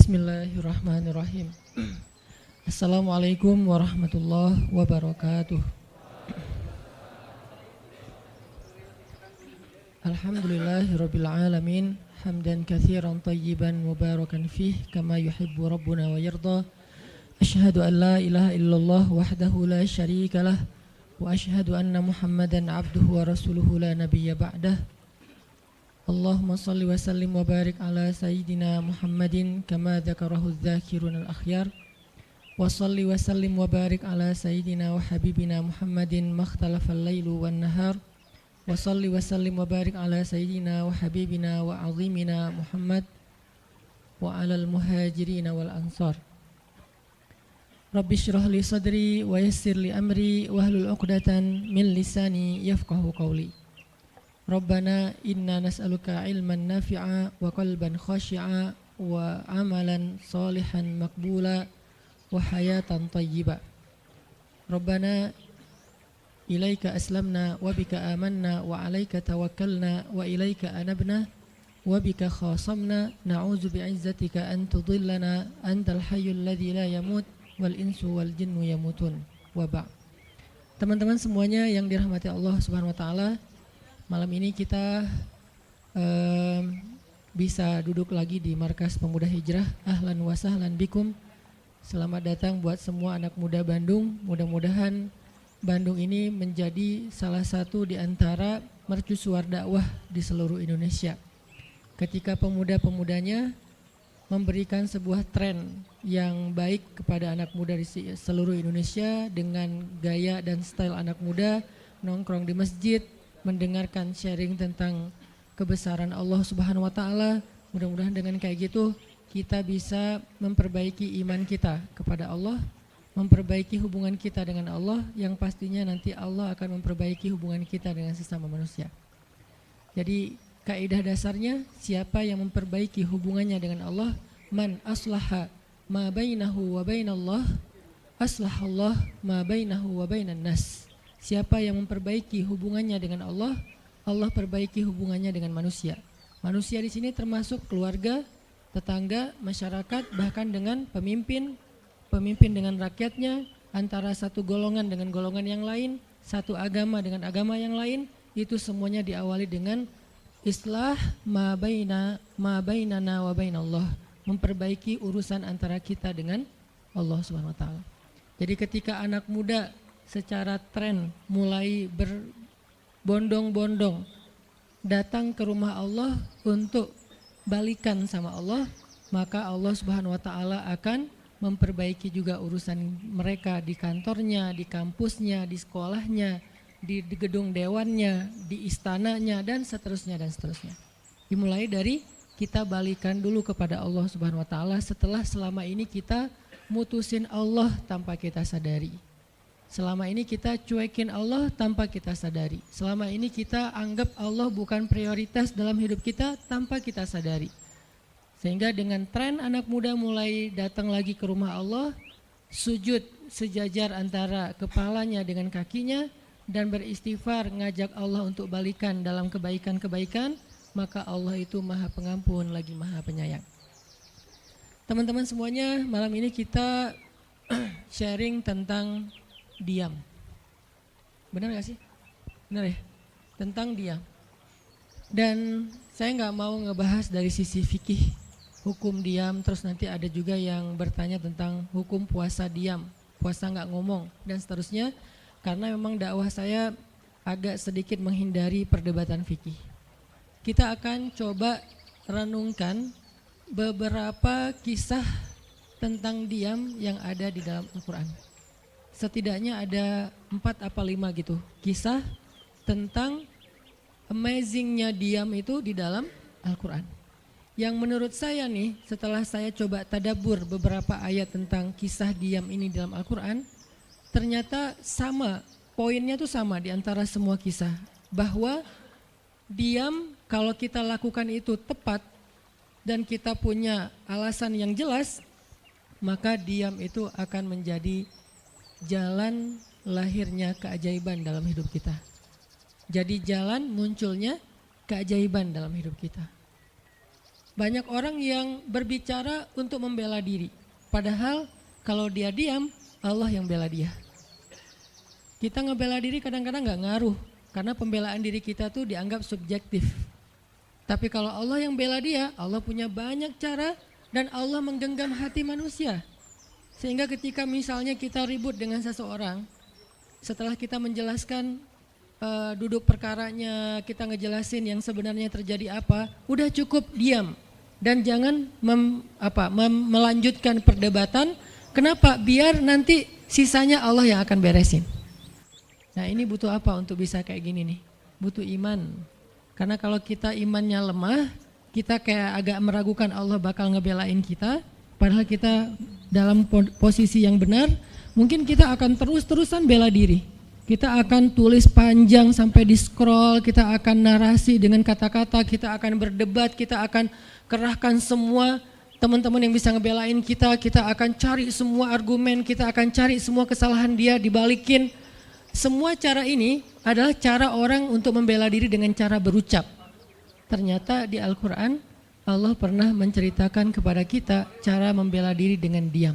Bismillahirrahmanirrahim. Assalamualaikum warahmatullahi wabarakatuh. Alhamdulillahirabbil alamin, hamdan katsiran tayyiban mubarakan fih kama yuhibbu rabbuna wa yarda. Asyhadu an la ilaha illallah wahdahu la syarikalah wa asyhadu anna Muhammadan abduhu wa rasuluhu la nabiyya ba'dah. Allahumma salli wa sallim wa barik ala sayyidina Muhammadin kama dzakarahu dzakirun al-akhyar. Wa salli wa sallim wa barik ala sayyidina wa habibina Muhammadin makhtalafal lailu wan nahar. Wa salli wa sallim wa barik ala sayyidina wa habibina wa azimina Muhammad wa alal muhajirin wal ansar. Rabbi shrah li sadri wa yassir li amri wahlul 'uqdatan min lisani yafqahu qawli. Rabbana inna nas'aluka ilman nafi'a wa qalban khashi'a wa amalan salihan maqbula wa hayatan tayyiba. Rabbana ilaika aslamna wa bika amanna wa alaika tawakkalna wa ilaika anabna wa bika khasamna na'udzu bi'izzatika an tudillana antal hayyul ladzi la yamut wal insu wal jinnu yamutun wa ba'. Teman-teman semuanya yang dirahmati Allah Subhanahu wa taala, malam ini kita bisa duduk lagi di Markas Pemuda Hijrah. Ahlan wa sahlan bikum. Selamat datang buat semua anak muda Bandung. Mudah-mudahan Bandung ini menjadi salah satu di antara mercusuar dakwah di seluruh Indonesia. Ketika pemuda-pemudanya memberikan sebuah tren yang baik kepada anak muda di seluruh Indonesia dengan gaya dan style anak muda, nongkrong di masjid, mendengarkan sharing tentang kebesaran Allah Subhanahu wa taala. Mudah-mudahan dengan kayak gitu kita bisa memperbaiki iman kita kepada Allah, memperbaiki hubungan kita dengan Allah, yang pastinya nanti Allah akan memperbaiki hubungan kita dengan sesama manusia. Jadi kaidah dasarnya, siapa yang memperbaiki hubungannya dengan Allah, man aslaha ma bainahu wa bainallah aslahallah ma bainahu wa bainan nas. Siapa yang memperbaiki hubungannya dengan Allah, Allah perbaiki hubungannya dengan manusia. Manusia di sini termasuk keluarga, tetangga, masyarakat, bahkan dengan pemimpin dengan rakyatnya, antara satu golongan dengan golongan yang lain, satu agama dengan agama yang lain, itu semuanya diawali dengan islah ma bainana wa bainallah, memperbaiki urusan antara kita dengan Allah Subhanahu wa taala. Jadi ketika anak muda secara tren mulai berbondong-bondong datang ke rumah Allah untuk balikan sama Allah, maka Allah Subhanahu wa taala akan memperbaiki juga urusan mereka di kantornya, di kampusnya, di sekolahnya, di gedung dewannya, di istananya, dan seterusnya dan seterusnya. Dimulai dari kita balikan dulu kepada Allah Subhanahu wa taala setelah selama ini kita mutusin Allah tanpa kita sadari. Selama ini kita cuekin Allah tanpa kita sadari. Selama ini kita anggap Allah bukan prioritas dalam hidup kita tanpa kita sadari. Sehingga dengan tren anak muda mulai datang lagi ke rumah Allah, sujud sejajar antara kepalanya dengan kakinya, dan beristighfar ngajak Allah untuk balikan dalam kebaikan-kebaikan, maka Allah itu Maha Pengampun lagi Maha Penyayang. Teman-teman semuanya, malam ini kita sharing tentang diam. Benar gak sih? Benar ya? Tentang diam. Dan saya gak mau ngebahas dari sisi fikih, hukum diam, terus nanti ada juga yang bertanya tentang hukum puasa diam, puasa gak ngomong, dan seterusnya. Karena memang dakwah saya agak sedikit menghindari perdebatan fikih. Kita akan coba renungkan beberapa kisah tentang diam yang ada di dalam Al-Quran. Setidaknya ada 4 apa 5 gitu kisah tentang amazingnya diam itu di dalam Al-Quran. Yang menurut saya nih, setelah saya coba tadabbur beberapa ayat tentang kisah diam ini dalam Al-Quran, ternyata sama, poinnya tuh sama di antara semua kisah. Bahwa diam kalau kita lakukan itu tepat dan kita punya alasan yang jelas, maka diam itu akan menjadi jalan lahirnya keajaiban dalam hidup kita. Jadi jalan munculnya keajaiban dalam hidup kita. Banyak orang yang berbicara untuk membela diri. Padahal kalau dia diam, Allah yang bela dia. Kita ngebela diri kadang-kadang gak ngaruh. Karena pembelaan diri kita tuh dianggap subjektif. Tapi kalau Allah yang bela dia, Allah punya banyak cara dan Allah menggenggam hati manusia. Sehingga ketika misalnya kita ribut dengan seseorang, setelah kita menjelaskan duduk perkaranya, kita ngejelasin yang sebenarnya terjadi apa, udah cukup diam. Dan jangan melanjutkan perdebatan. Kenapa? Biar nanti sisanya Allah yang akan beresin. Nah ini butuh apa untuk bisa kayak gini nih? Butuh iman. Karena kalau kita imannya lemah, kita kayak agak meragukan Allah bakal ngebelain kita. Padahal kita dalam posisi yang benar, mungkin kita akan terus-terusan bela diri. Kita akan tulis panjang sampai di scroll, kita akan narasi dengan kata-kata, kita akan berdebat, kita akan kerahkan semua teman-teman yang bisa ngebelain kita akan cari semua argumen, kita akan cari semua kesalahan dia dibalikin. Semua cara ini adalah cara orang untuk membela diri dengan cara berucap. Ternyata di Al-Quran Allah pernah menceritakan kepada kita cara membela diri dengan diam.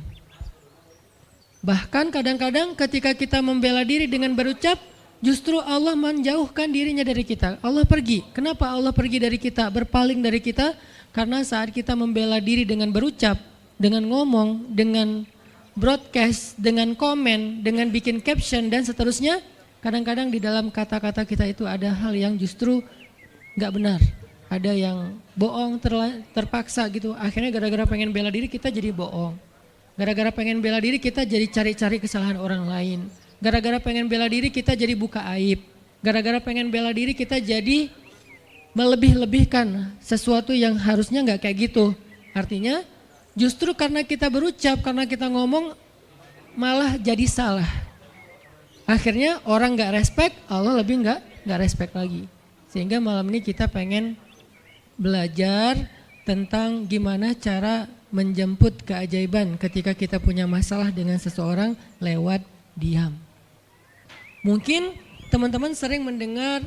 Bahkan kadang-kadang ketika kita membela diri dengan berucap, justru Allah menjauhkan dirinya dari kita. Allah pergi. Kenapa Allah pergi dari kita, berpaling dari kita? Karena saat kita membela diri dengan berucap, dengan ngomong, dengan broadcast, dengan komen, dengan bikin caption dan seterusnya, kadang-kadang di dalam kata-kata kita itu ada hal yang justru gak benar. Ada yang bohong, terpaksa gitu. Akhirnya gara-gara pengen bela diri kita jadi bohong. Gara-gara pengen bela diri kita jadi cari-cari kesalahan orang lain. Gara-gara pengen bela diri kita jadi buka aib. Gara-gara pengen bela diri kita jadi melebih-lebihkan sesuatu yang harusnya gak kayak gitu. Artinya justru karena kita berucap, karena kita ngomong malah jadi salah. Akhirnya orang gak respect, Allah lebih gak respect lagi. Sehingga malam ini kita pengen belajar tentang gimana cara menjemput keajaiban ketika kita punya masalah dengan seseorang lewat diam. Mungkin teman-teman sering mendengar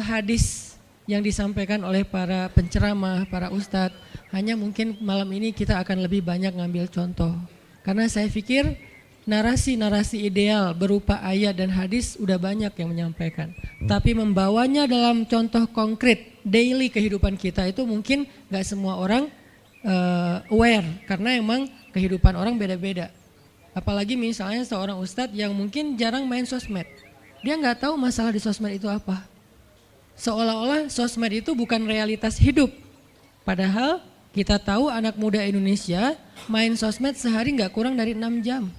hadis yang disampaikan oleh para penceramah, para ustadz. Hanya mungkin malam ini kita akan lebih banyak ngambil contoh. Karena saya pikir narasi-narasi ideal berupa ayat dan hadis udah banyak yang menyampaikan. Tapi membawanya dalam contoh konkret daily kehidupan kita itu mungkin gak semua orang aware. Karena emang kehidupan orang beda-beda. Apalagi misalnya seorang ustadz yang mungkin jarang main sosmed. Dia gak tahu masalah di sosmed itu apa. Seolah-olah sosmed itu bukan realitas hidup. Padahal kita tahu anak muda Indonesia main sosmed sehari gak kurang dari 6 jam.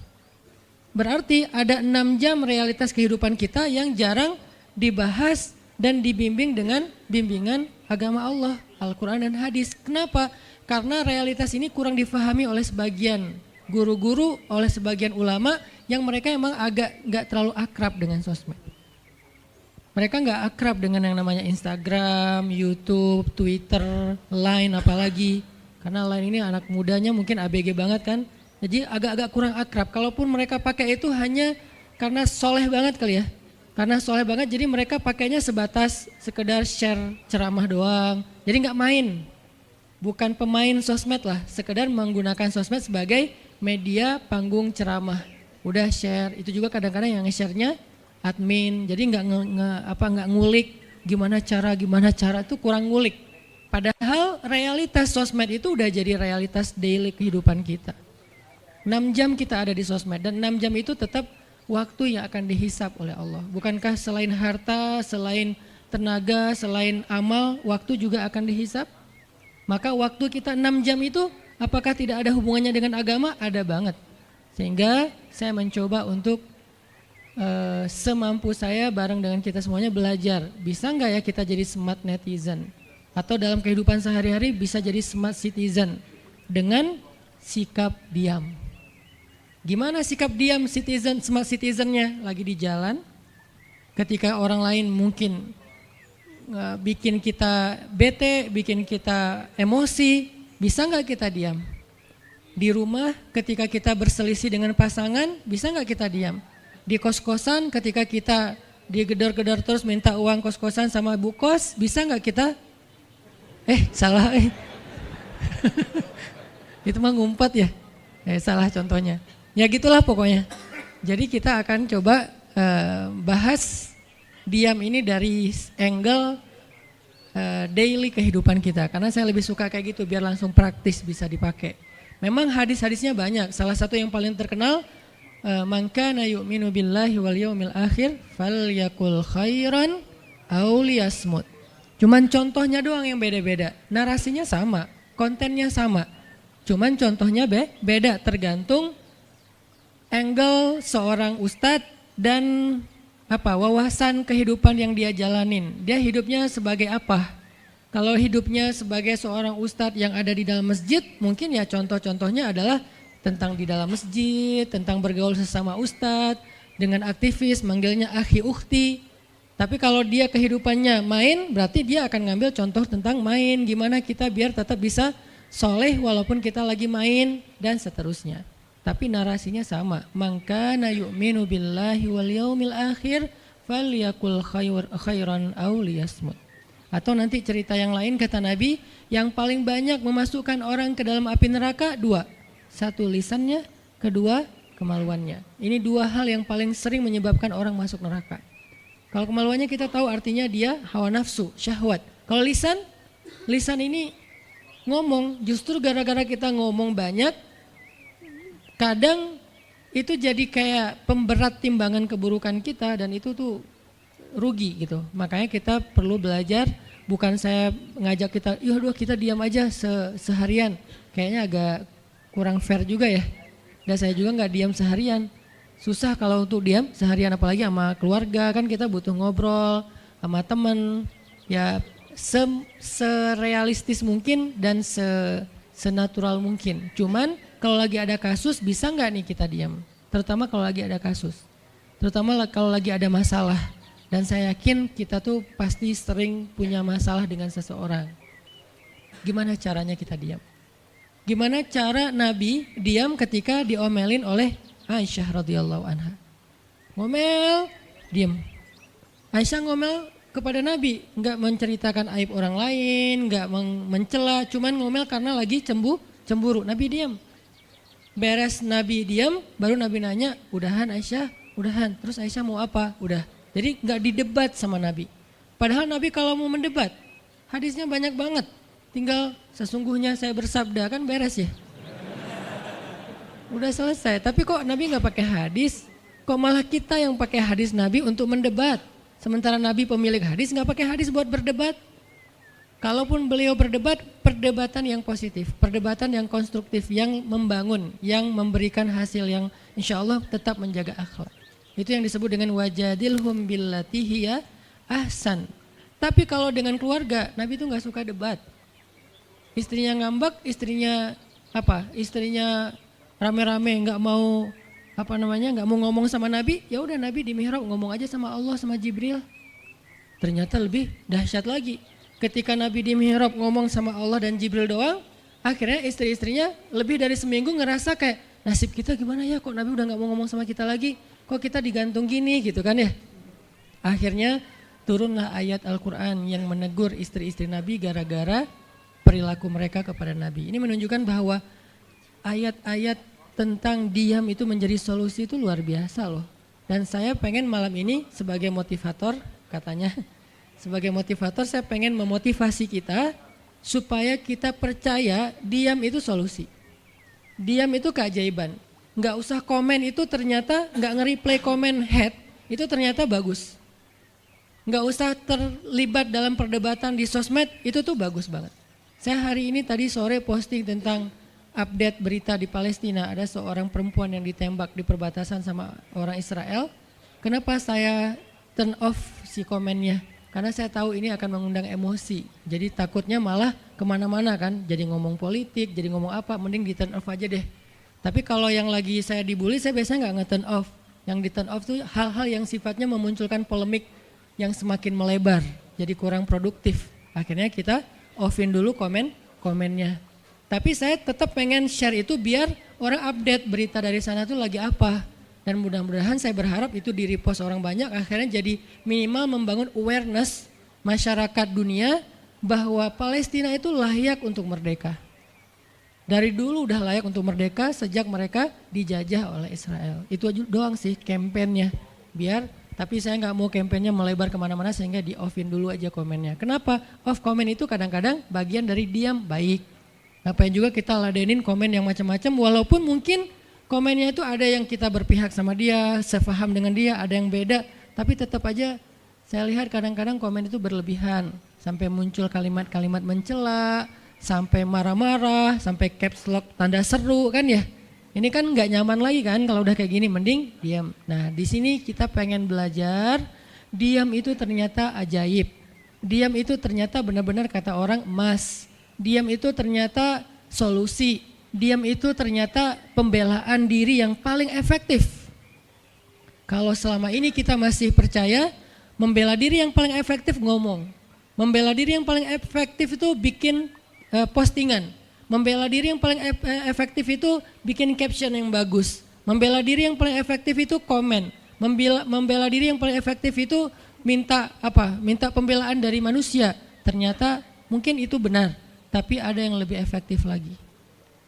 Berarti ada 6 jam realitas kehidupan kita yang jarang dibahas dan dibimbing dengan bimbingan agama Allah, Al-Quran dan hadis. Kenapa? Karena realitas ini kurang difahami oleh sebagian guru-guru, oleh sebagian ulama yang mereka emang agak gak terlalu akrab dengan sosmed. Mereka gak akrab dengan yang namanya Instagram, YouTube, Twitter, Line apalagi. Karena Line ini anak mudanya mungkin ABG banget kan. Jadi agak-agak kurang akrab. Kalaupun mereka pakai itu hanya karena soleh banget kali ya. Karena soleh banget jadi mereka pakainya sebatas sekedar share ceramah doang. Jadi gak main. Bukan pemain sosmed lah. Sekedar menggunakan sosmed sebagai media panggung ceramah. Udah share. Itu juga kadang-kadang yang nge-share-nya admin, jadi nggak ngulik gimana cara itu kurang ngulik. Padahal realitas sosmed itu udah jadi realitas daily kehidupan kita. 6 jam kita ada di sosmed dan 6 jam itu tetap waktu yang akan dihisap oleh Allah. Bukankah selain harta, selain tenaga, selain amal, waktu juga akan dihisap? Maka waktu kita 6 jam itu apakah tidak ada hubungannya dengan agama? Ada banget. Sehingga saya mencoba untuk semampu saya bareng dengan kita semuanya belajar. Bisa nggak ya kita jadi smart netizen? Atau dalam kehidupan sehari-hari bisa jadi smart citizen dengan sikap diam. Gimana sikap diam citizen, smart citizennya? Lagi di jalan, ketika orang lain mungkin bikin kita bete, bikin kita emosi, bisa nggak kita diam? Di rumah ketika kita berselisih dengan pasangan, bisa nggak kita diam? Di kos-kosan ketika kita digedor-gedor terus minta uang kos-kosan sama bu kos, bisa nggak kita Itu mah ngumpet ya. Salah contohnya. Ya gitulah pokoknya. Jadi kita akan coba bahas diam ini dari angle daily kehidupan kita. Karena saya lebih suka kayak gitu biar langsung praktis bisa dipakai. Memang hadis-hadisnya banyak. Salah satu yang paling terkenal, man kana yu'minu billahi wal yaumil akhir falyakul khairan aw liyasmut. Cuman contohnya doang yang beda-beda. Narasinya sama, kontennya sama. Cuman contohnya beda tergantung angle seorang ustadz dan wawasan kehidupan yang dia jalanin. Dia hidupnya sebagai apa? Kalau hidupnya sebagai seorang ustadz yang ada di dalam masjid, mungkin ya contoh-contohnya adalah tentang di dalam masjid, tentang bergaul sesama ustadz, dengan aktivis, manggilnya akhi ukhti. Tapi kalau dia kehidupannya main, berarti dia akan ngambil contoh tentang main, gimana kita biar tetap bisa soleh walaupun kita lagi main dan seterusnya. Tapi narasinya sama. Man kana yu'minu billahi wal yaumil akhir falyakul khairan aw liyasmut. Atau nanti cerita yang lain kata Nabi, yang paling banyak memasukkan orang ke dalam api neraka dua. Satu lisannya, kedua kemaluannya. Ini dua hal yang paling sering menyebabkan orang masuk neraka. Kalau kemaluannya kita tahu artinya dia hawa nafsu, syahwat. Kalau lisan ini ngomong, justru gara-gara kita ngomong banyak, kadang itu jadi kayak pemberat timbangan keburukan kita dan itu tuh rugi gitu. Makanya kita perlu belajar, bukan saya ngajak kita, kita diam aja seharian. Kayaknya agak kurang fair juga ya. Dan saya juga nggak diam seharian. Susah kalau untuk diam seharian, apalagi sama keluarga, kan kita butuh ngobrol sama temen. Ya serealistis mungkin dan senatural mungkin. Cuman kalau lagi ada kasus bisa nggak nih kita diam? Terutama kalau lagi ada kasus. Terutama kalau lagi ada masalah. Dan saya yakin kita tuh pasti sering punya masalah dengan seseorang. Gimana caranya kita diam? Gimana cara Nabi diam ketika diomelin oleh Aisyah radhiyallahu anha? Ngomel, diam. Aisyah ngomel kepada Nabi, enggak menceritakan aib orang lain, enggak mencela, cuman ngomel karena lagi cemburu. Nabi diam. Beres Nabi diam, baru Nabi nanya, udahan Aisyah? Udahan. Terus Aisyah mau apa? Udah. Jadi enggak didebat sama Nabi. Padahal Nabi kalau mau mendebat, hadisnya banyak banget. Tinggal sesungguhnya saya bersabda, kan beres ya. Udah selesai, tapi kok Nabi enggak pakai hadis? Kok malah kita yang pakai hadis Nabi untuk mendebat? Sementara Nabi pemilik hadis enggak pakai hadis buat berdebat. Kalaupun beliau berdebat, perdebatan yang positif, perdebatan yang konstruktif, yang membangun, yang memberikan hasil yang insya Allah tetap menjaga akhlak. Itu yang disebut dengan wajadilhum billati hiya ahsan. Tapi kalau dengan keluarga, Nabi itu nggak suka debat. Istrinya ngambek, istrinya rame-rame nggak mau nggak mau ngomong sama Nabi, ya udah Nabi di mihrab ngomong aja sama Allah sama Jibril. Ternyata lebih dahsyat lagi. Ketika Nabi di mihrab ngomong sama Allah dan Jibril doang, akhirnya istri-istrinya lebih dari seminggu ngerasa kayak nasib kita gimana ya, kok Nabi udah nggak mau ngomong sama kita lagi, kok kita digantung gini gitu kan ya. Akhirnya turunlah ayat Al-Quran yang menegur istri-istri Nabi gara-gara perilaku mereka kepada Nabi. Ini menunjukkan bahwa ayat-ayat tentang diam itu menjadi solusi itu luar biasa loh. Dan saya pengen malam ini sebagai motivator, katanya sebagai motivator saya pengen memotivasi kita supaya kita percaya diam itu solusi. Diam itu keajaiban. Nggak usah komen itu ternyata, nggak nge-replay komen head itu ternyata bagus. Nggak usah terlibat dalam perdebatan di sosmed, itu tuh bagus banget. Saya hari ini tadi sore posting tentang update berita di Palestina, ada seorang perempuan yang ditembak di perbatasan sama orang Israel. Kenapa saya turn off si komennya? Karena saya tahu ini akan mengundang emosi. Jadi takutnya malah kemana-mana kan, jadi ngomong politik, jadi ngomong apa, mending di turn off aja deh. Tapi kalau yang lagi saya dibully, saya biasanya nggak nge-turn off. Yang di turn off tuh hal-hal yang sifatnya memunculkan polemik yang semakin melebar, jadi kurang produktif. Akhirnya kita offin dulu komennya. Tapi saya tetap pengen share itu biar orang update berita dari sana tuh lagi apa. Dan mudah-mudahan saya berharap itu di repost orang banyak, akhirnya jadi minimal membangun awareness masyarakat dunia bahwa Palestina itu layak untuk merdeka. Dari dulu udah layak untuk merdeka sejak mereka dijajah oleh Israel. Itu aja doang sih kampanyenya. Tapi saya nggak mau kampanyenya melebar kemana-mana sehingga di offin dulu aja komennya. Kenapa? Off komen itu kadang-kadang bagian dari diam baik. Ngapain juga kita ladenin komen yang macam-macam walaupun mungkin komennya itu ada yang kita berpihak sama dia, sepaham dengan dia, ada yang beda. Tapi tetap aja saya lihat kadang-kadang komen itu berlebihan. Sampai muncul kalimat-kalimat mencela, sampai marah-marah, sampai caps lock tanda seru kan ya. Ini kan nggak nyaman lagi kan kalau udah kayak gini, mending diam. Nah di sini kita pengen belajar, diam itu ternyata ajaib. Diam itu ternyata benar-benar kata orang emas. Diam itu ternyata solusi. Diam itu ternyata pembelaan diri yang paling efektif. Kalau selama ini kita masih percaya membela diri yang paling efektif ngomong. Membela diri yang paling efektif itu bikin postingan. Membela diri yang paling efektif itu bikin caption yang bagus. Membela diri yang paling efektif itu komen. Membela diri yang paling efektif itu minta pembelaan dari manusia. Ternyata mungkin itu benar, tapi ada yang lebih efektif lagi.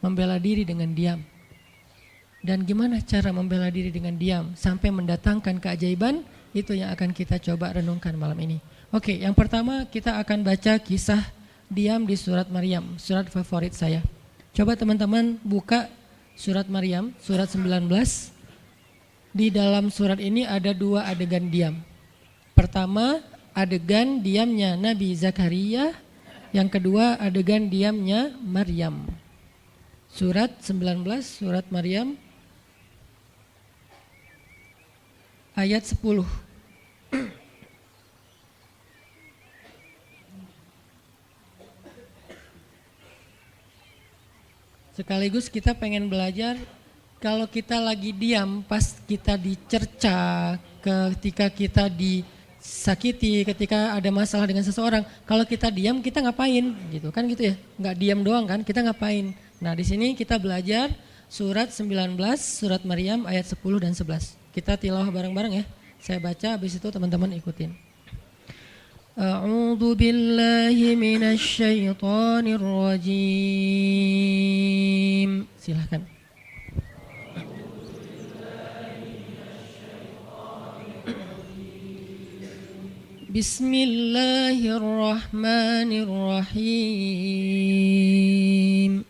Membela diri dengan diam. Dan gimana cara membela diri dengan diam sampai mendatangkan keajaiban? Itu yang akan kita coba renungkan malam ini. Oke, yang pertama kita akan baca kisah diam di surat Maryam, surat favorit saya. Coba teman-teman buka surat Maryam, surat 19. Di dalam surat ini ada 2 adegan diam. Pertama, adegan diamnya Nabi Zakaria. Yang kedua, adegan diamnya Maryam. Surat 19, surat Maryam, ayat 10. Sekaligus kita pengen belajar kalau kita lagi diam pas kita dicerca, ketika kita disakiti, ketika ada masalah dengan seseorang, kalau kita diam kita ngapain gitu kan gitu ya, nggak diam doang kan, kita ngapain. Nah di sini kita belajar surat 19, surat Maryam ayat 10 dan 11. Kita tilawah bareng-bareng ya, saya baca habis itu teman-teman ikutin. A'udzu billahi minasy syaithanir rajim. Silakan. Bismillahirrahmanirrahim.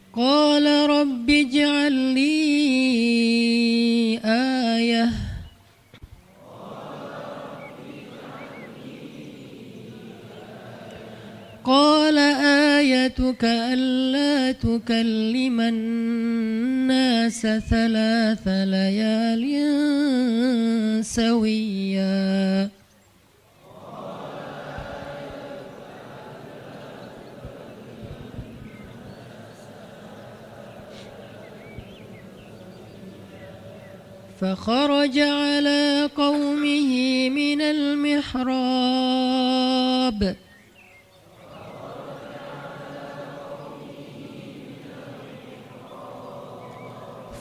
Qala rabbi ij'al li ayah. Qala ayatuka alla tukalliman nasa thalatha layalin sawiyya. فخرج على قومه من المحراب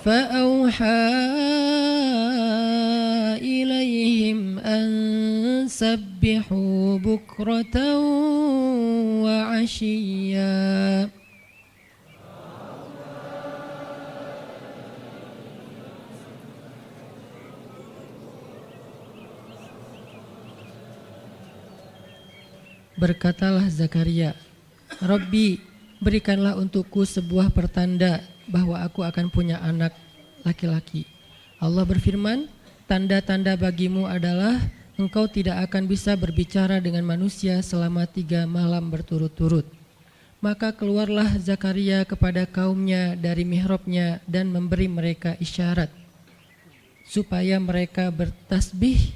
فأوحى إليهم أن سبحوا بكرة وعشيا. Berkatalah Zakaria, Rabbi, berikanlah untukku sebuah pertanda bahwa aku akan punya anak laki-laki. Allah berfirman, tanda-tanda bagimu adalah engkau tidak akan bisa berbicara dengan manusia selama 3 malam berturut-turut. Maka keluarlah Zakaria kepada kaumnya dari mihrabnya dan memberi mereka isyarat, supaya mereka bertasbih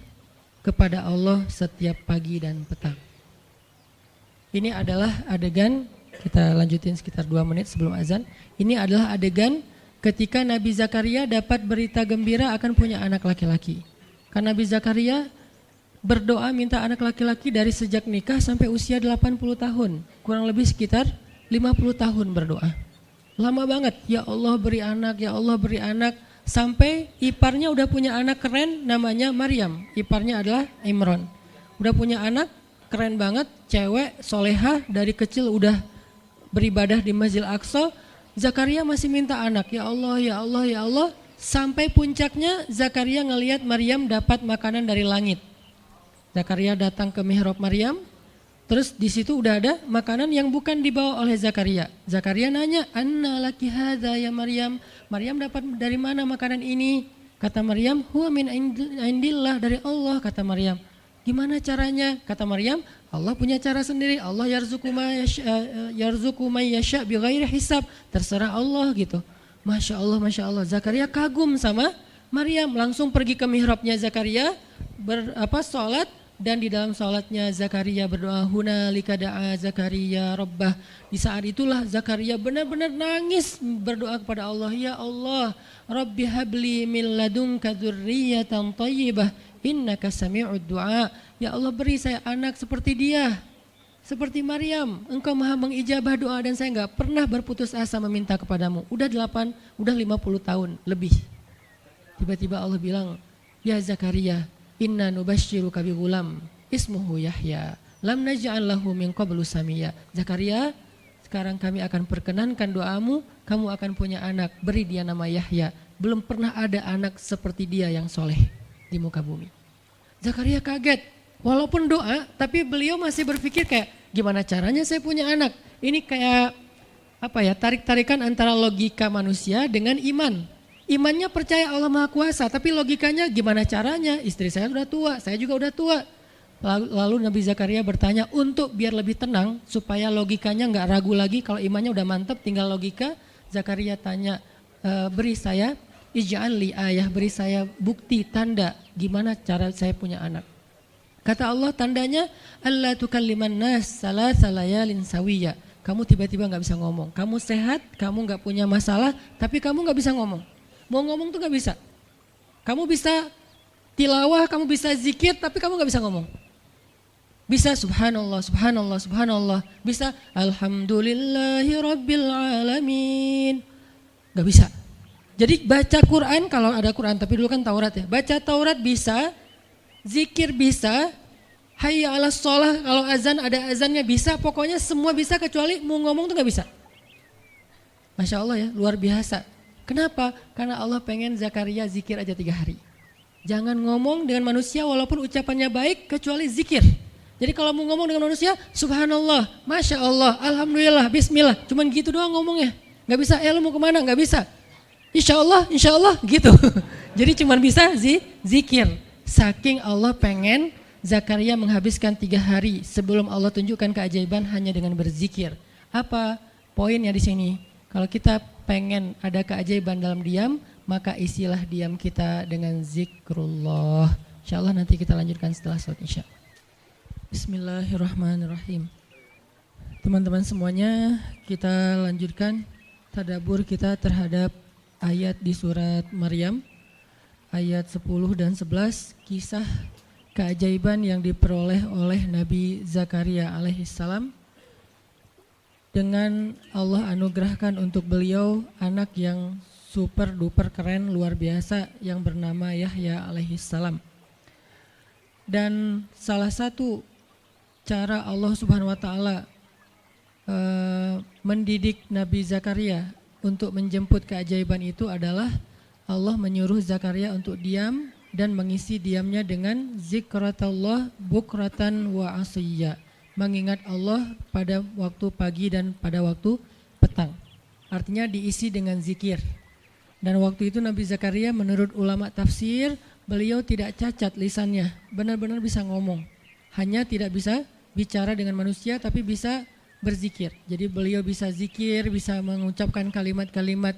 kepada Allah setiap pagi dan petang. Ini adalah adegan, kita lanjutin sekitar 2 menit sebelum azan. Ini adalah adegan ketika Nabi Zakaria dapat berita gembira akan punya anak laki-laki. Karena Nabi Zakaria berdoa minta anak laki-laki dari sejak nikah sampai usia 80 tahun. Kurang lebih sekitar 50 tahun berdoa. Lama banget, ya Allah beri anak, ya Allah beri anak. Sampai iparnya udah punya anak keren namanya Maryam, iparnya adalah Imran. udah punya anak, keren banget, cewek, solehah, dari kecil udah beribadah di Masjidil Aqsa. Zakaria masih minta anak, ya Allah, ya Allah, ya Allah. Sampai puncaknya Zakaria ngelihat Maryam dapat makanan dari langit. Zakaria datang ke mihrab Maryam, terus di situ udah ada makanan yang bukan dibawa oleh Zakaria. Zakaria nanya, "Anna laki hadza ya Maryam?" Maryam dapat dari mana makanan ini? Kata Maryam, "Huwa min indillah," dari Allah, kata Maryam. Gimana caranya? Kata Maryam, Allah punya cara sendiri. Allah yarzuqu may yasha bighairi hisab. Terserah Allah gitu. Masya Allah, Masya Allah. Zakaria kagum sama Maryam, langsung pergi ke mihrabnya Zakaria, sholat, dan di dalam sholatnya Zakaria berdoa, hunalika da'a Zakaria rabbah. Di saat itulah Zakaria benar-benar nangis berdoa kepada Allah, ya Allah, Rabbi habli min ladunka dzurriyyatan thayyibah innaka sami'ud du'a. Ya Allah, beri saya anak seperti dia, seperti Maryam. Engkau maha mengijabah doa dan saya enggak pernah berputus asa meminta kepadamu. Udah 50 tahun lebih. Tiba-tiba Allah bilang, ya Zakaria, inna nubasyiruka bi ghulam ismuhu Yahya lam naj'al lahu min qablu samia. Zakaria, sekarang kami akan perkenankan doamu, kamu akan punya anak, beri dia nama Yahya. Belum pernah ada anak seperti dia yang soleh di muka bumi. Zakaria kaget, walaupun doa, tapi beliau masih berpikir kayak, gimana caranya saya punya anak? Ini kayak tarik-tarikan antara logika manusia dengan iman. Imannya percaya Allah Maha Kuasa, tapi logikanya gimana caranya? Istri saya udah tua, saya juga udah tua. Lalu Nabi Zakaria bertanya untuk biar lebih tenang, supaya logikanya nggak ragu lagi. Kalau imannya udah mantap, tinggal logika. Zakaria tanya, beri saya ij'al li ayah, beri saya bukti, tanda, gimana cara saya punya anak. Kata Allah, tandanya alla tukalliman nas salasa layalin sawiya. Kamu tiba-tiba nggak bisa ngomong. Kamu sehat, kamu nggak punya masalah, tapi kamu nggak bisa ngomong. Mau ngomong tuh nggak bisa. Kamu bisa tilawah, kamu bisa zikir, tapi kamu nggak bisa ngomong. Bisa subhanallah, subhanallah, subhanallah. Bisa alhamdulillahi rabbil alamin. Nggak bisa. Jadi baca Quran, kalau ada Quran, tapi dulu kan Taurat ya. Baca Taurat bisa, zikir bisa, hayya ala sholah, kalau azan ada azannya bisa, pokoknya semua bisa kecuali mau ngomong tuh gak bisa. Masya Allah ya, luar biasa. Kenapa? Karena Allah pengen Zakaria zikir aja 3 hari. Jangan ngomong dengan manusia walaupun ucapannya baik kecuali zikir. Jadi kalau mau ngomong dengan manusia, subhanallah, masya Allah, alhamdulillah, bismillah. Cuman gitu doang ngomongnya. Gak bisa, lu mau kemana? Gak bisa. Insya Allah gitu. Jadi cuman bisa zikir. Saking Allah pengen Zakaria menghabiskan 3 hari sebelum Allah tunjukkan keajaiban hanya dengan berzikir. Apa poinnya di sini? Kalau kita pengen ada keajaiban dalam diam, maka isilah diam kita dengan zikrullah. Insyaallah nanti kita lanjutkan setelah salat Isya. Bismillahirrahmanirrahim. Teman-teman semuanya, kita lanjutkan tadabbur kita terhadap ayat di surat Maryam, ayat 10 dan 11, kisah keajaiban yang diperoleh oleh Nabi Zakaria alaihissalam. Dengan Allah anugerahkan untuk beliau anak yang super duper keren, luar biasa, yang bernama Yahya alaihissalam. Dan salah satu cara Allah subhanahu wa ta'ala mendidik Nabi Zakaria untuk menjemput keajaiban itu adalah Allah menyuruh Zakaria untuk diam dan mengisi diamnya dengan zikratullah bukratan wa asiyya, mengingat Allah pada waktu pagi dan pada waktu petang. Artinya diisi dengan zikir. Dan waktu itu Nabi Zakaria menurut ulama tafsir, beliau tidak cacat lisannya, benar-benar bisa ngomong. Hanya tidak bisa bicara dengan manusia tapi bisa berzikir. Jadi beliau bisa zikir, bisa mengucapkan kalimat-kalimat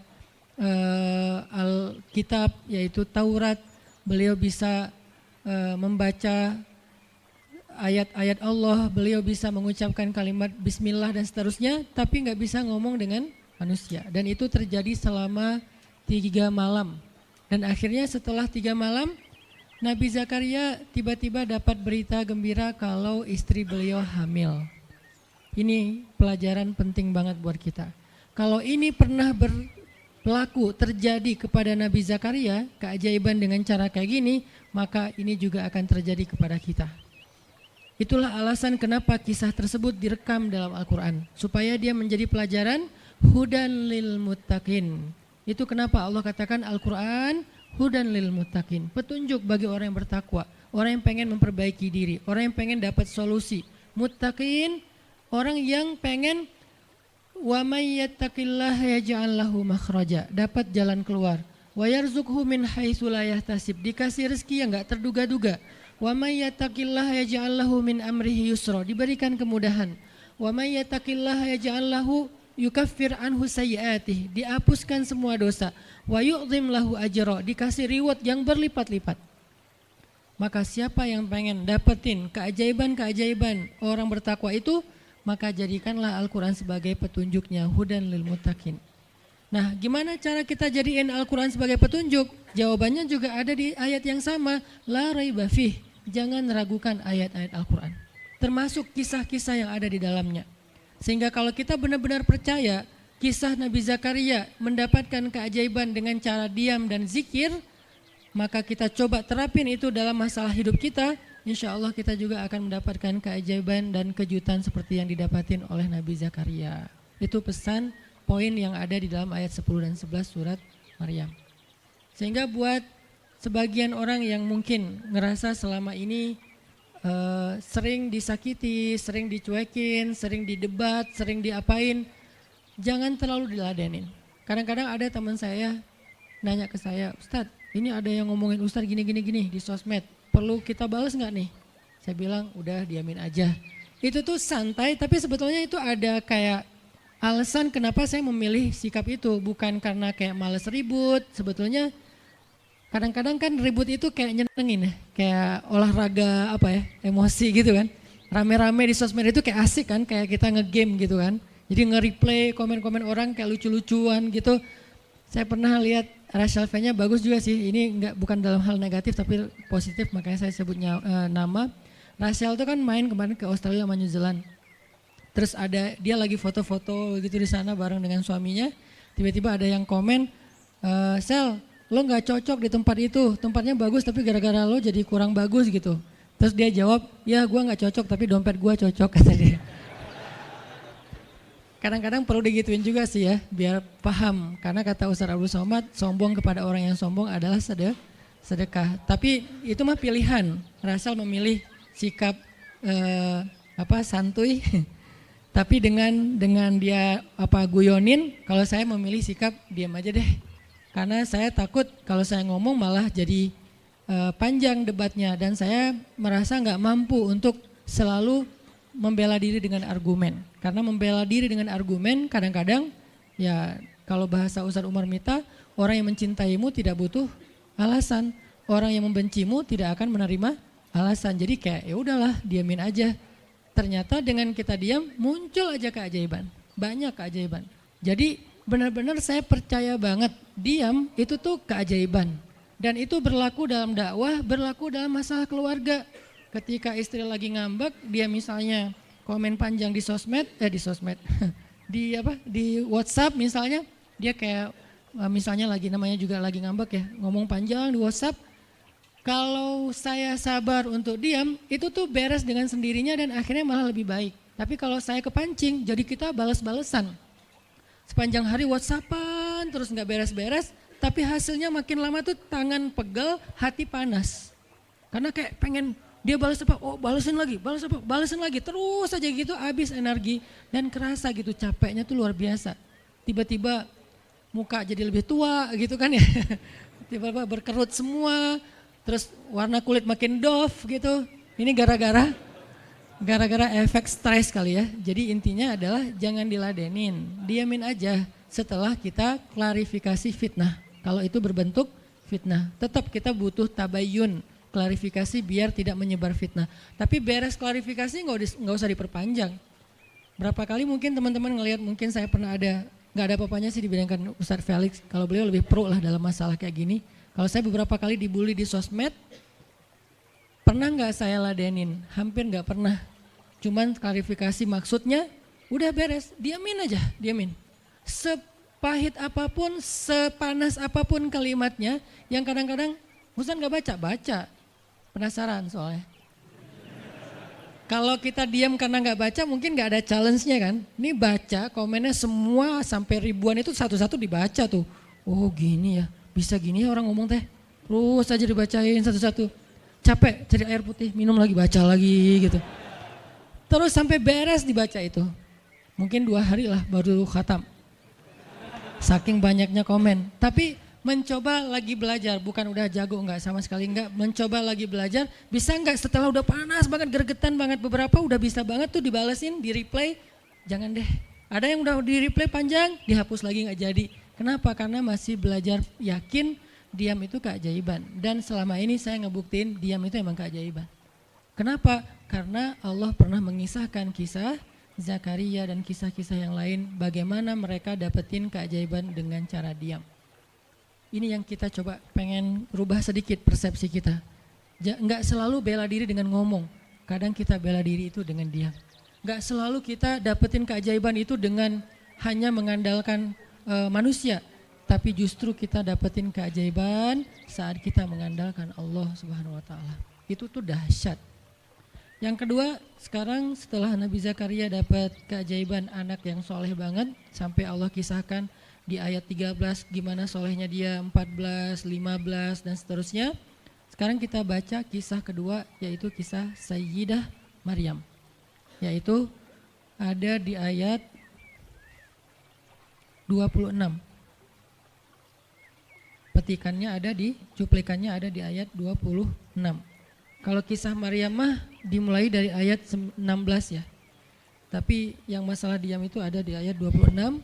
Alkitab yaitu Taurat. Beliau bisa membaca ayat-ayat Allah, beliau bisa mengucapkan kalimat bismillah dan seterusnya, tapi nggak bisa ngomong dengan manusia. Dan itu terjadi selama 3 malam. Dan akhirnya setelah 3 malam, Nabi Zakaria tiba-tiba dapat berita gembira kalau istri beliau hamil. Ini pelajaran penting banget buat kita. Kalau ini pernah berlaku terjadi kepada Nabi Zakaria, keajaiban dengan cara kayak gini, maka ini juga akan terjadi kepada kita. Itulah alasan kenapa kisah tersebut direkam dalam Al-Quran, supaya dia menjadi pelajaran hudan lil muttaqin. Itu kenapa Allah katakan Al-Quran hudan lil muttaqin, petunjuk bagi orang yang bertakwa, orang yang pengen memperbaiki diri, orang yang pengen dapat solusi. Muttaqin, orang yang pengen wa may yattaqillaha yaj'al lahu makhraja, dapat jalan keluar. Wa yarzuqhu min haitsu la yahtasib, dikasih rezeki yang enggak terduga-duga. Wa may yattaqillaha yaj'al lahu min amrihi yusra, diberikan kemudahan. Wa may yattaqillaha yaj'al lahu yukaffir anhu sayyi'atih, dihapuskan semua dosa. Wa yu'dhim lahu ajra, dikasih reward yang berlipat-lipat. Maka siapa yang pengen dapetin keajaiban-keajaiban orang bertakwa itu, maka jadikanlah Al-Quran sebagai petunjuknya, hudan lil muttaqin. Nah, gimana cara kita jadiin Al-Quran sebagai petunjuk? Jawabannya juga ada di ayat yang sama, la raiba fih, jangan ragukan ayat-ayat Al-Quran, termasuk kisah-kisah yang ada di dalamnya. Sehingga kalau kita benar-benar percaya kisah Nabi Zakaria mendapatkan keajaiban dengan cara diam dan zikir, maka kita coba terapin itu dalam masalah hidup kita, insya Allah kita juga akan mendapatkan keajaiban dan kejutan seperti yang didapatin oleh Nabi Zakaria. Itu pesan poin yang ada di dalam ayat 10 dan 11 surat Maryam. Sehingga buat sebagian orang yang mungkin ngerasa selama ini sering disakiti, sering dicuekin, sering didebat, sering diapain, jangan terlalu diladenin. Kadang-kadang ada teman saya nanya ke saya, Ustadz, ini ada yang ngomongin Ustadz gini di sosmed, perlu kita balas nggak nih? Saya bilang udah diamin aja. Itu tuh santai, tapi sebetulnya itu ada kayak alasan kenapa saya memilih sikap itu, bukan karena kayak males ribut. Sebetulnya kadang-kadang kan ribut itu kayak nyenengin ya, kayak olahraga apa ya, emosi gitu kan. Rame-rame di sosmed itu kayak asik kan, kayak kita ngegame gitu kan. Jadi nge-replay komen-komen orang kayak lucu-lucuan gitu. Saya pernah lihat Rachel V-nya bagus juga sih, ini bukan dalam hal negatif tapi positif, makanya saya sebutnya nama. Rachel itu kan main kemarin ke Australia sama New Zealand. Terus ada dia lagi foto-foto gitu di sana bareng dengan suaminya. Tiba-tiba ada yang komen, Sel, lo nggak cocok di tempat itu, tempatnya bagus tapi gara-gara lo jadi kurang bagus gitu. Terus dia jawab, ya gue nggak cocok tapi dompet gue cocok, kata dia. Kadang-kadang perlu digituin juga sih ya, biar paham. Karena kata Ustaz Abdul Somad, sombong kepada orang yang sombong adalah sedekah. Tapi itu mah pilihan. Rasal memilih sikap santuy. Tapi dengan dia guyonin, kalau saya memilih sikap diam aja deh. Karena saya takut kalau saya ngomong malah jadi panjang debatnya, dan saya merasa nggak mampu untuk selalu membela diri dengan argumen. Karena membela diri dengan argumen kadang-kadang ya kalau bahasa Ustaz Umar Mita, orang yang mencintaimu tidak butuh alasan, orang yang membencimu tidak akan menerima alasan. Jadi kayak ya udahlah, diamin aja. Ternyata dengan kita diam muncul aja keajaiban, banyak keajaiban. Jadi benar-benar saya percaya banget diam itu tuh keajaiban. Dan itu berlaku dalam dakwah, berlaku dalam masalah keluarga. Ketika istri lagi ngambek, dia misalnya komen panjang di sosmed, di WhatsApp misalnya, dia kayak misalnya namanya juga lagi ngambek ya, ngomong panjang di WhatsApp. Kalau saya sabar untuk diam, itu tuh beres dengan sendirinya dan akhirnya malah lebih baik. Tapi kalau saya kepancing, jadi kita balas-balesan. Sepanjang hari WhatsAppan terus nggak beres-beres, tapi hasilnya makin lama tuh tangan pegel, hati panas. Karena kayak pengen dia balas apa, oh balasin lagi, balas apa, balasin lagi, terus aja gitu, habis energi dan kerasa gitu, capeknya tuh luar biasa. Tiba-tiba muka jadi lebih tua gitu kan ya, tiba-tiba berkerut semua, terus warna kulit makin doff gitu. Ini gara-gara efek stres kali ya. Jadi intinya adalah jangan diladenin, diamin aja setelah kita klarifikasi fitnah. Kalau itu berbentuk fitnah, tetap kita butuh tabayun, klarifikasi biar tidak menyebar fitnah. Tapi beres klarifikasi nggak usah diperpanjang. Berapa kali mungkin teman-teman ngelihat, mungkin saya pernah nggak ada apa-apanya sih dibandingkan Ustadz Felix. Kalau beliau lebih pro lah dalam masalah kayak gini. Kalau saya beberapa kali dibully di sosmed, pernah nggak saya ladenin? Hampir nggak pernah. Cuman klarifikasi maksudnya, udah beres, diamin aja, diamin. Sepahit apapun, sepanas apapun kalimatnya, yang kadang-kadang Ustadz nggak baca. Penasaran soalnya. Kalau kita diam karena nggak baca mungkin nggak ada challenge-nya kan. Ini baca komennya semua sampai ribuan itu satu-satu dibaca tuh. Oh gini ya, bisa gini ya orang ngomong teh. Terus aja dibacain satu-satu. Capek cari air putih, minum lagi, baca lagi gitu. Terus sampai beres dibaca itu. Mungkin 2 hari lah baru khatam. Saking banyaknya komen. Tapi mencoba lagi belajar, bukan udah jago enggak, sama sekali enggak. Mencoba lagi belajar, bisa enggak setelah udah panas banget, gergetan banget beberapa, udah bisa banget tuh dibalesin, di replay. Jangan deh, ada yang udah di replay panjang, dihapus lagi enggak jadi. Kenapa? Karena masih belajar yakin diam itu keajaiban. Dan selama ini saya ngebuktiin diam itu emang keajaiban. Kenapa? Karena Allah pernah mengisahkan kisah Zakaria dan kisah-kisah yang lain, bagaimana mereka dapetin keajaiban dengan cara diam. Ini yang kita coba pengen rubah sedikit persepsi kita. Enggak selalu bela diri dengan ngomong, kadang kita bela diri itu dengan diam. Enggak selalu kita dapetin keajaiban itu dengan hanya mengandalkan manusia, tapi justru kita dapetin keajaiban saat kita mengandalkan Allah Subhanahu wa taala. Itu tuh dahsyat. Yang kedua, sekarang setelah Nabi Zakaria dapat keajaiban anak yang soleh banget, sampai Allah kisahkan di ayat 13 gimana solehnya dia, 14, 15 dan seterusnya. Sekarang kita baca kisah kedua, yaitu kisah Sayyidah Maryam. Yaitu ada di ayat 26. Petikannya ada di, cuplikannya ada di ayat 26. Kalau kisah Maryam mah dimulai dari ayat 16 ya. Tapi yang masalah diam itu ada di ayat 26,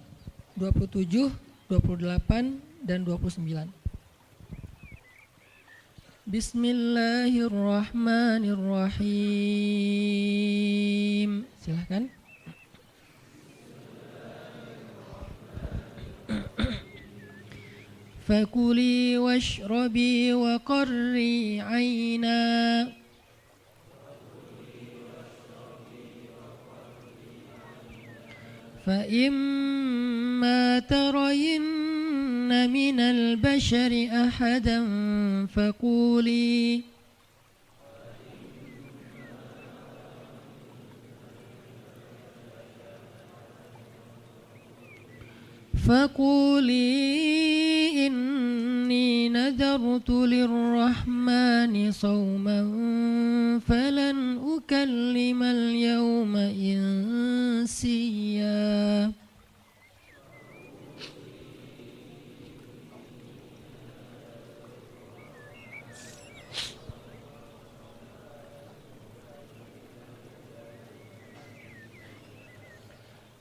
27, 28 dan 29. Bismillahirrahmanirrahim. Silahkan. Fakuli washrabi wa qarri aina fa imma tarayinna minal bashari ahadan fakuli inni nadartu lirrahmani sawman falan ukallimal yawma insiya.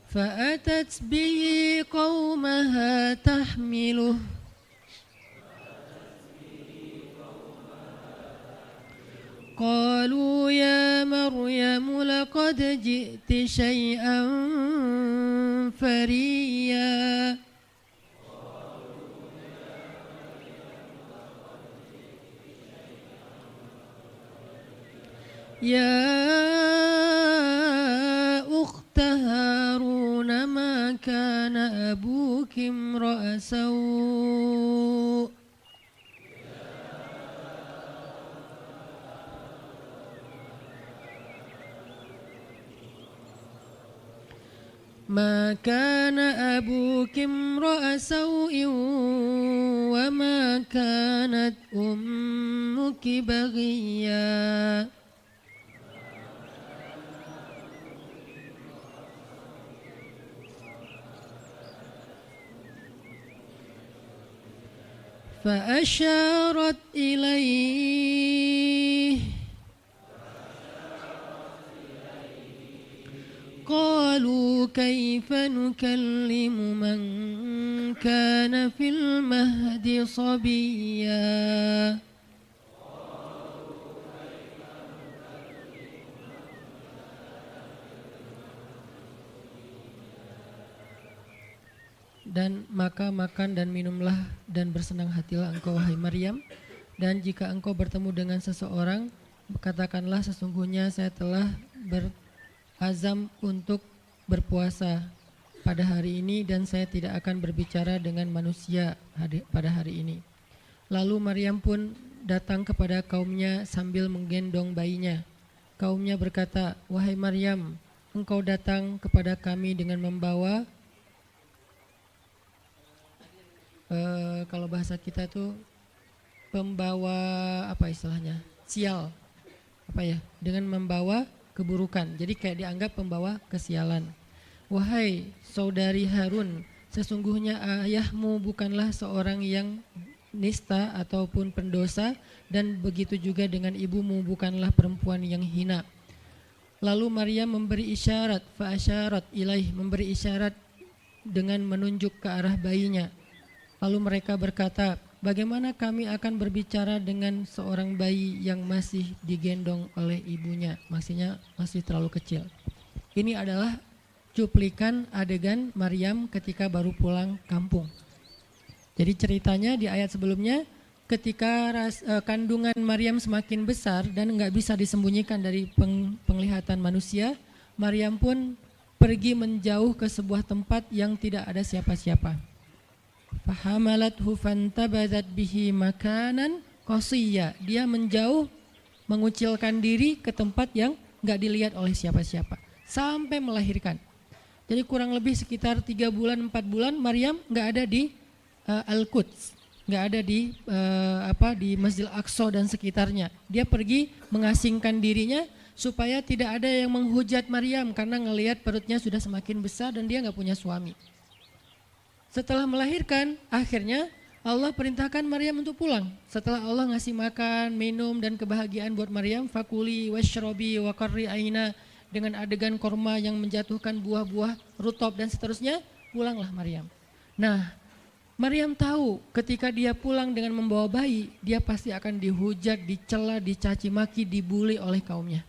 فأتت به قومها تحمله قالوا يا مريم لقد جئت شيئا فريا يا هارون ما كان أبوك امرأ سوء ما كان أبوك امرأ سوء وما كانت أمك بغيا فأشارت إليه قالوا كيف نكلم من كان في المهد صبيا Dan maka makan dan minumlah dan bersenang hatilah engkau wahai Maryam, dan jika engkau bertemu dengan seseorang katakanlah sesungguhnya saya telah berazam untuk berpuasa pada hari ini dan saya tidak akan berbicara dengan manusia pada hari ini. Lalu Maryam pun datang kepada kaumnya sambil menggendong bayinya. kaumnya berkata, "Wahai Maryam, engkau datang kepada kami dengan membawa," kalau bahasa kita tuh pembawa apa istilahnya? Sial. Apa ya? Dengan membawa keburukan. Jadi kayak dianggap pembawa kesialan. "Wahai saudari Harun, sesungguhnya ayahmu bukanlah seorang yang nista ataupun pendosa, dan begitu juga dengan ibumu bukanlah perempuan yang hina." Lalu Maryam memberi isyarat, fa'asyarat ilaih, memberi isyarat dengan menunjuk ke arah bayinya. Lalu mereka berkata, "Bagaimana kami akan berbicara dengan seorang bayi yang masih digendong oleh ibunya?" Maksudnya masih terlalu kecil. Ini adalah cuplikan adegan Maryam ketika baru pulang kampung. Jadi ceritanya di ayat sebelumnya, ketika kandungan Maryam semakin besar dan nggak bisa disembunyikan dari penglihatan manusia, Maryam pun pergi menjauh ke sebuah tempat yang tidak ada siapa-siapa. Fahamalathu fantabadat bihi makanan qasiyya. Dia menjauh, mengucilkan diri ke tempat yang nggak dilihat oleh siapa-siapa sampai melahirkan. Jadi kurang lebih sekitar 3 bulan 4 bulan Maryam nggak ada di Al-Quds, nggak ada di di Masjidil Aqsa dan sekitarnya. Dia pergi mengasingkan dirinya supaya tidak ada yang menghujat Maryam karena ngelihat perutnya sudah semakin besar dan dia nggak punya suami. Setelah melahirkan, akhirnya Allah perintahkan Maryam untuk pulang. Setelah Allah ngasih makan, minum dan kebahagiaan buat Maryam, fakuli washrobi wa qarri aina, dengan adegan korma yang menjatuhkan buah-buah rutop dan seterusnya, pulanglah Maryam. Nah, Maryam tahu ketika dia pulang dengan membawa bayi, dia pasti akan dihujat, dicela, dicaci maki, dibully oleh kaumnya.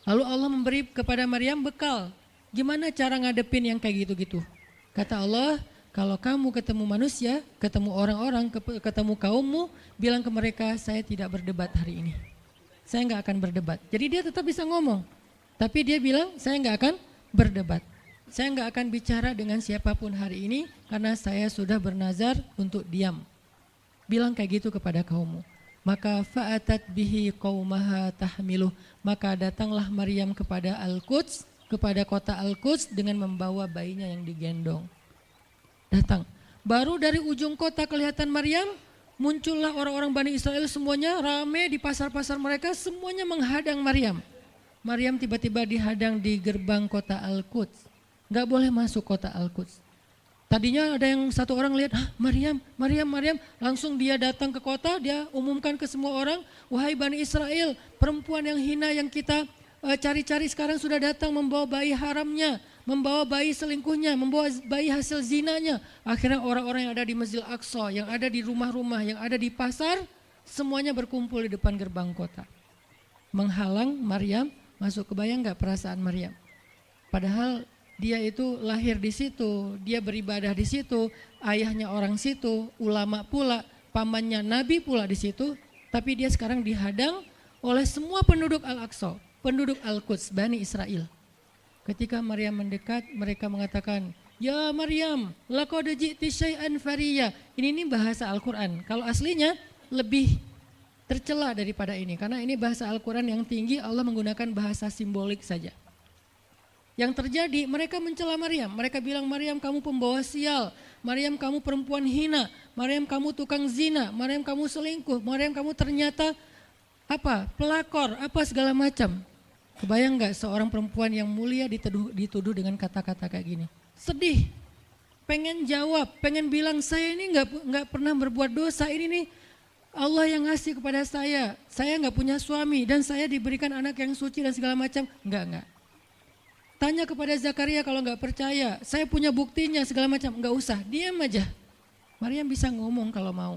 Lalu Allah memberi kepada Maryam bekal. Gimana cara ngadepin yang kayak gitu-gitu? Kata Allah, kalau kamu ketemu manusia, ketemu orang-orang, ketemu kaummu, bilang ke mereka, saya tidak berdebat hari ini. Saya nggak akan berdebat. Jadi dia tetap bisa ngomong. Tapi dia bilang, saya nggak akan berdebat. Saya nggak akan bicara dengan siapapun hari ini, karena saya sudah bernazar untuk diam. Bilang kayak gitu kepada kaummu. Maka fa'atat bihi qaumaha tahmiluh. Maka datanglah Maryam kepada Al-Quds, kepada kota Al-Quds dengan membawa bayinya yang digendong. Datang. Baru dari ujung kota kelihatan Maryam, muncullah orang-orang Bani Israel semuanya rame di pasar-pasar mereka, semuanya menghadang Maryam. Maryam tiba-tiba dihadang di gerbang kota Al-Quds. Gak boleh masuk kota Al-Quds. Tadinya ada yang satu orang lihat, Maryam, Maryam, Maryam. Langsung dia datang ke kota, dia umumkan ke semua orang, "Wahai Bani Israel, perempuan yang hina yang kita cari-cari sekarang sudah datang membawa bayi haramnya, membawa bayi selingkuhnya, membawa bayi hasil zinanya." Akhirnya orang-orang yang ada di Masjidil Aqsa, yang ada di rumah-rumah, yang ada di pasar, semuanya berkumpul di depan gerbang kota. Menghalang Maryam masuk. Kebayang gak perasaan Maryam? Padahal dia itu lahir di situ, dia beribadah di situ, ayahnya orang situ, ulama pula, pamannya Nabi pula di situ, tapi dia sekarang dihadang oleh semua penduduk Al-Aqsa, penduduk Al-Quds, Bani Israel. Ketika Maryam mendekat, mereka mengatakan, "Ya Maryam, laqad ji'ti syai'an fariya." Ini bahasa Al-Quran. Kalau aslinya lebih tercela daripada ini, karena ini bahasa Al-Quran yang tinggi, Allah menggunakan bahasa simbolik saja. Yang terjadi, mereka mencela Maryam. Mereka bilang, "Maryam, kamu pembawa sial. Maryam, kamu perempuan hina. Maryam, kamu tukang zina. Maryam, kamu selingkuh. Maryam, kamu ternyata pelakor, segala macam." Kebayang gak seorang perempuan yang mulia dituduh dengan kata-kata kayak gini? Sedih, pengen jawab, pengen bilang, "Saya ini nggak pernah berbuat dosa. Ini nih Allah yang ngasih kepada saya. Saya nggak punya suami dan saya diberikan anak yang suci dan segala macam." Enggak. Tanya kepada Zakaria kalau nggak percaya, "Saya punya buktinya," segala macam. Nggak usah, diam aja. Maryam bisa ngomong kalau mau.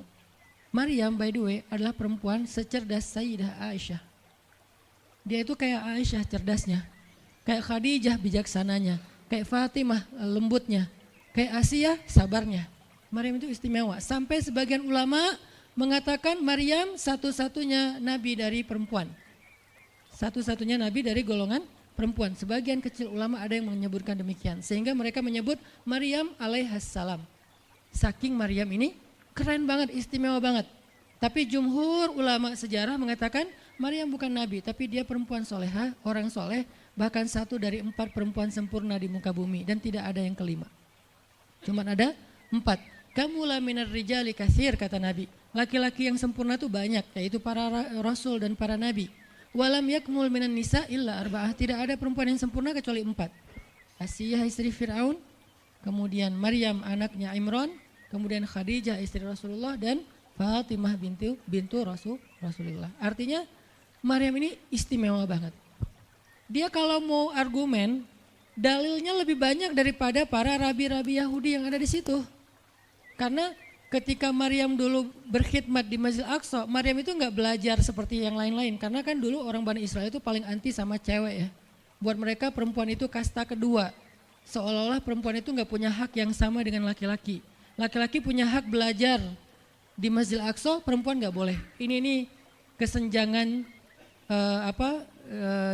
Maryam, by the way, adalah perempuan secerdas Sayyidah Aisyah. Dia itu kayak Aisyah cerdasnya, kayak Khadijah bijaksananya, kayak Fatimah lembutnya, kayak Asiyah sabarnya. Maryam itu istimewa. Sampai sebagian ulama mengatakan Maryam satu-satunya nabi dari perempuan. Satu-satunya nabi dari golongan perempuan. Sebagian kecil ulama ada yang menyebutkan demikian. Sehingga mereka menyebut Maryam alaihassalam. Saking Maryam ini keren banget, istimewa banget. Tapi jumhur ulama sejarah mengatakan Maryam bukan nabi, tapi dia perempuan soleha, orang soleh, bahkan 1 dari 4 perempuan sempurna di muka bumi dan tidak ada yang kelima. Cuman ada 4. Kamula minar rijali katsir, kata Nabi. Laki-laki yang sempurna itu banyak, yaitu para rasul dan para nabi. Walam yakmul minan nisa illa arba'ah. Tidak ada perempuan yang sempurna kecuali 4. Asiyah istri Fir'aun, kemudian Maryam anaknya Imran, kemudian Khadijah istri Rasulullah, dan Fatimah bintu Rasulullah. Artinya Maryam ini istimewa banget. Dia kalau mau argumen, dalilnya lebih banyak daripada para rabi-rabi Yahudi yang ada di situ. Karena ketika Maryam dulu berkhidmat di Masjidil Aqsa, Maryam itu nggak belajar seperti yang lain-lain. Karena kan dulu orang Bani Israel itu paling anti sama cewek ya. Buat mereka perempuan itu kasta kedua. Seolah-olah perempuan itu nggak punya hak yang sama dengan laki-laki. Laki-laki punya hak belajar di Masjidil Aqsa, perempuan nggak boleh. Ini kesenjangan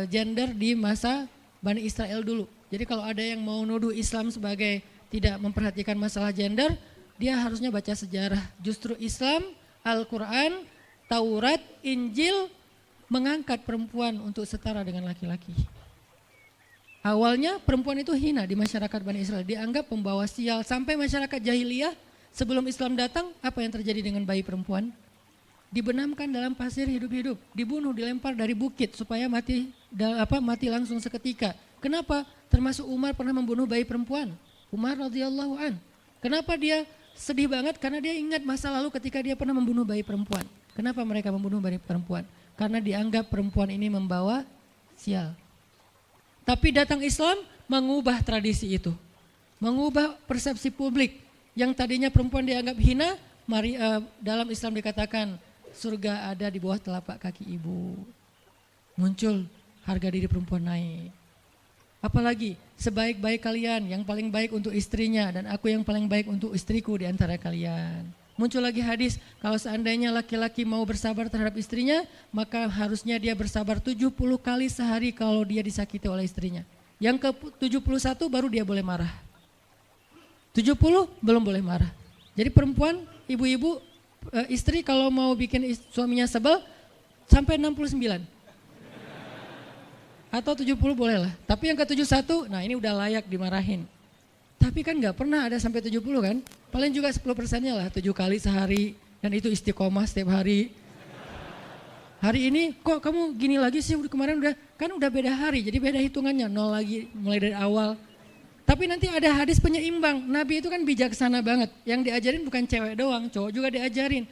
gender di masa Bani Israel dulu. Jadi kalau ada yang mau nuduh Islam sebagai tidak memperhatikan masalah gender, dia harusnya baca sejarah. Justru Islam, Al-Quran, Taurat, Injil mengangkat perempuan untuk setara dengan laki-laki. Awalnya perempuan itu hina di masyarakat Bani Israel, dianggap pembawa sial. Sampai masyarakat jahiliyah sebelum Islam datang, apa yang terjadi dengan bayi perempuan? Dibenamkan dalam pasir hidup-hidup, dibunuh, dilempar dari bukit supaya mati langsung seketika. Kenapa? Termasuk Umar pernah membunuh bayi perempuan. Umar radhiyallahu an. Kenapa dia sedih banget? Karena dia ingat masa lalu ketika dia pernah membunuh bayi perempuan. Kenapa mereka membunuh bayi perempuan? Karena dianggap perempuan ini membawa sial. Tapi datang Islam mengubah tradisi itu. Mengubah persepsi publik. Yang tadinya perempuan dianggap hina, dalam Islam dikatakan surga ada di bawah telapak kaki ibu. Muncul harga diri perempuan naik. Apalagi sebaik-baik kalian yang paling baik untuk istrinya dan aku yang paling baik untuk istriku di antara kalian. Muncul lagi hadis, kalau seandainya laki-laki mau bersabar terhadap istrinya, maka harusnya dia bersabar 70 kali sehari kalau dia disakiti oleh istrinya. Yang ke-71 baru dia boleh marah. 70 belum boleh marah. Jadi perempuan, ibu-ibu, istri kalau mau bikin suaminya sebel sampai 69. Atau 70 boleh lah. Tapi yang ke-71, nah ini udah layak dimarahin. Tapi kan gak pernah ada sampai 70 kan. Paling juga 10%-nya lah, 7 kali sehari. Dan itu istiqomah setiap hari. Hari ini kok kamu gini lagi sih, kemarin udah beda hari. Jadi beda hitungannya, 0 lagi mulai dari awal. Tapi nanti ada hadis penyeimbang. Nabi itu kan bijaksana banget. Yang diajarin bukan cewek doang, cowok juga diajarin.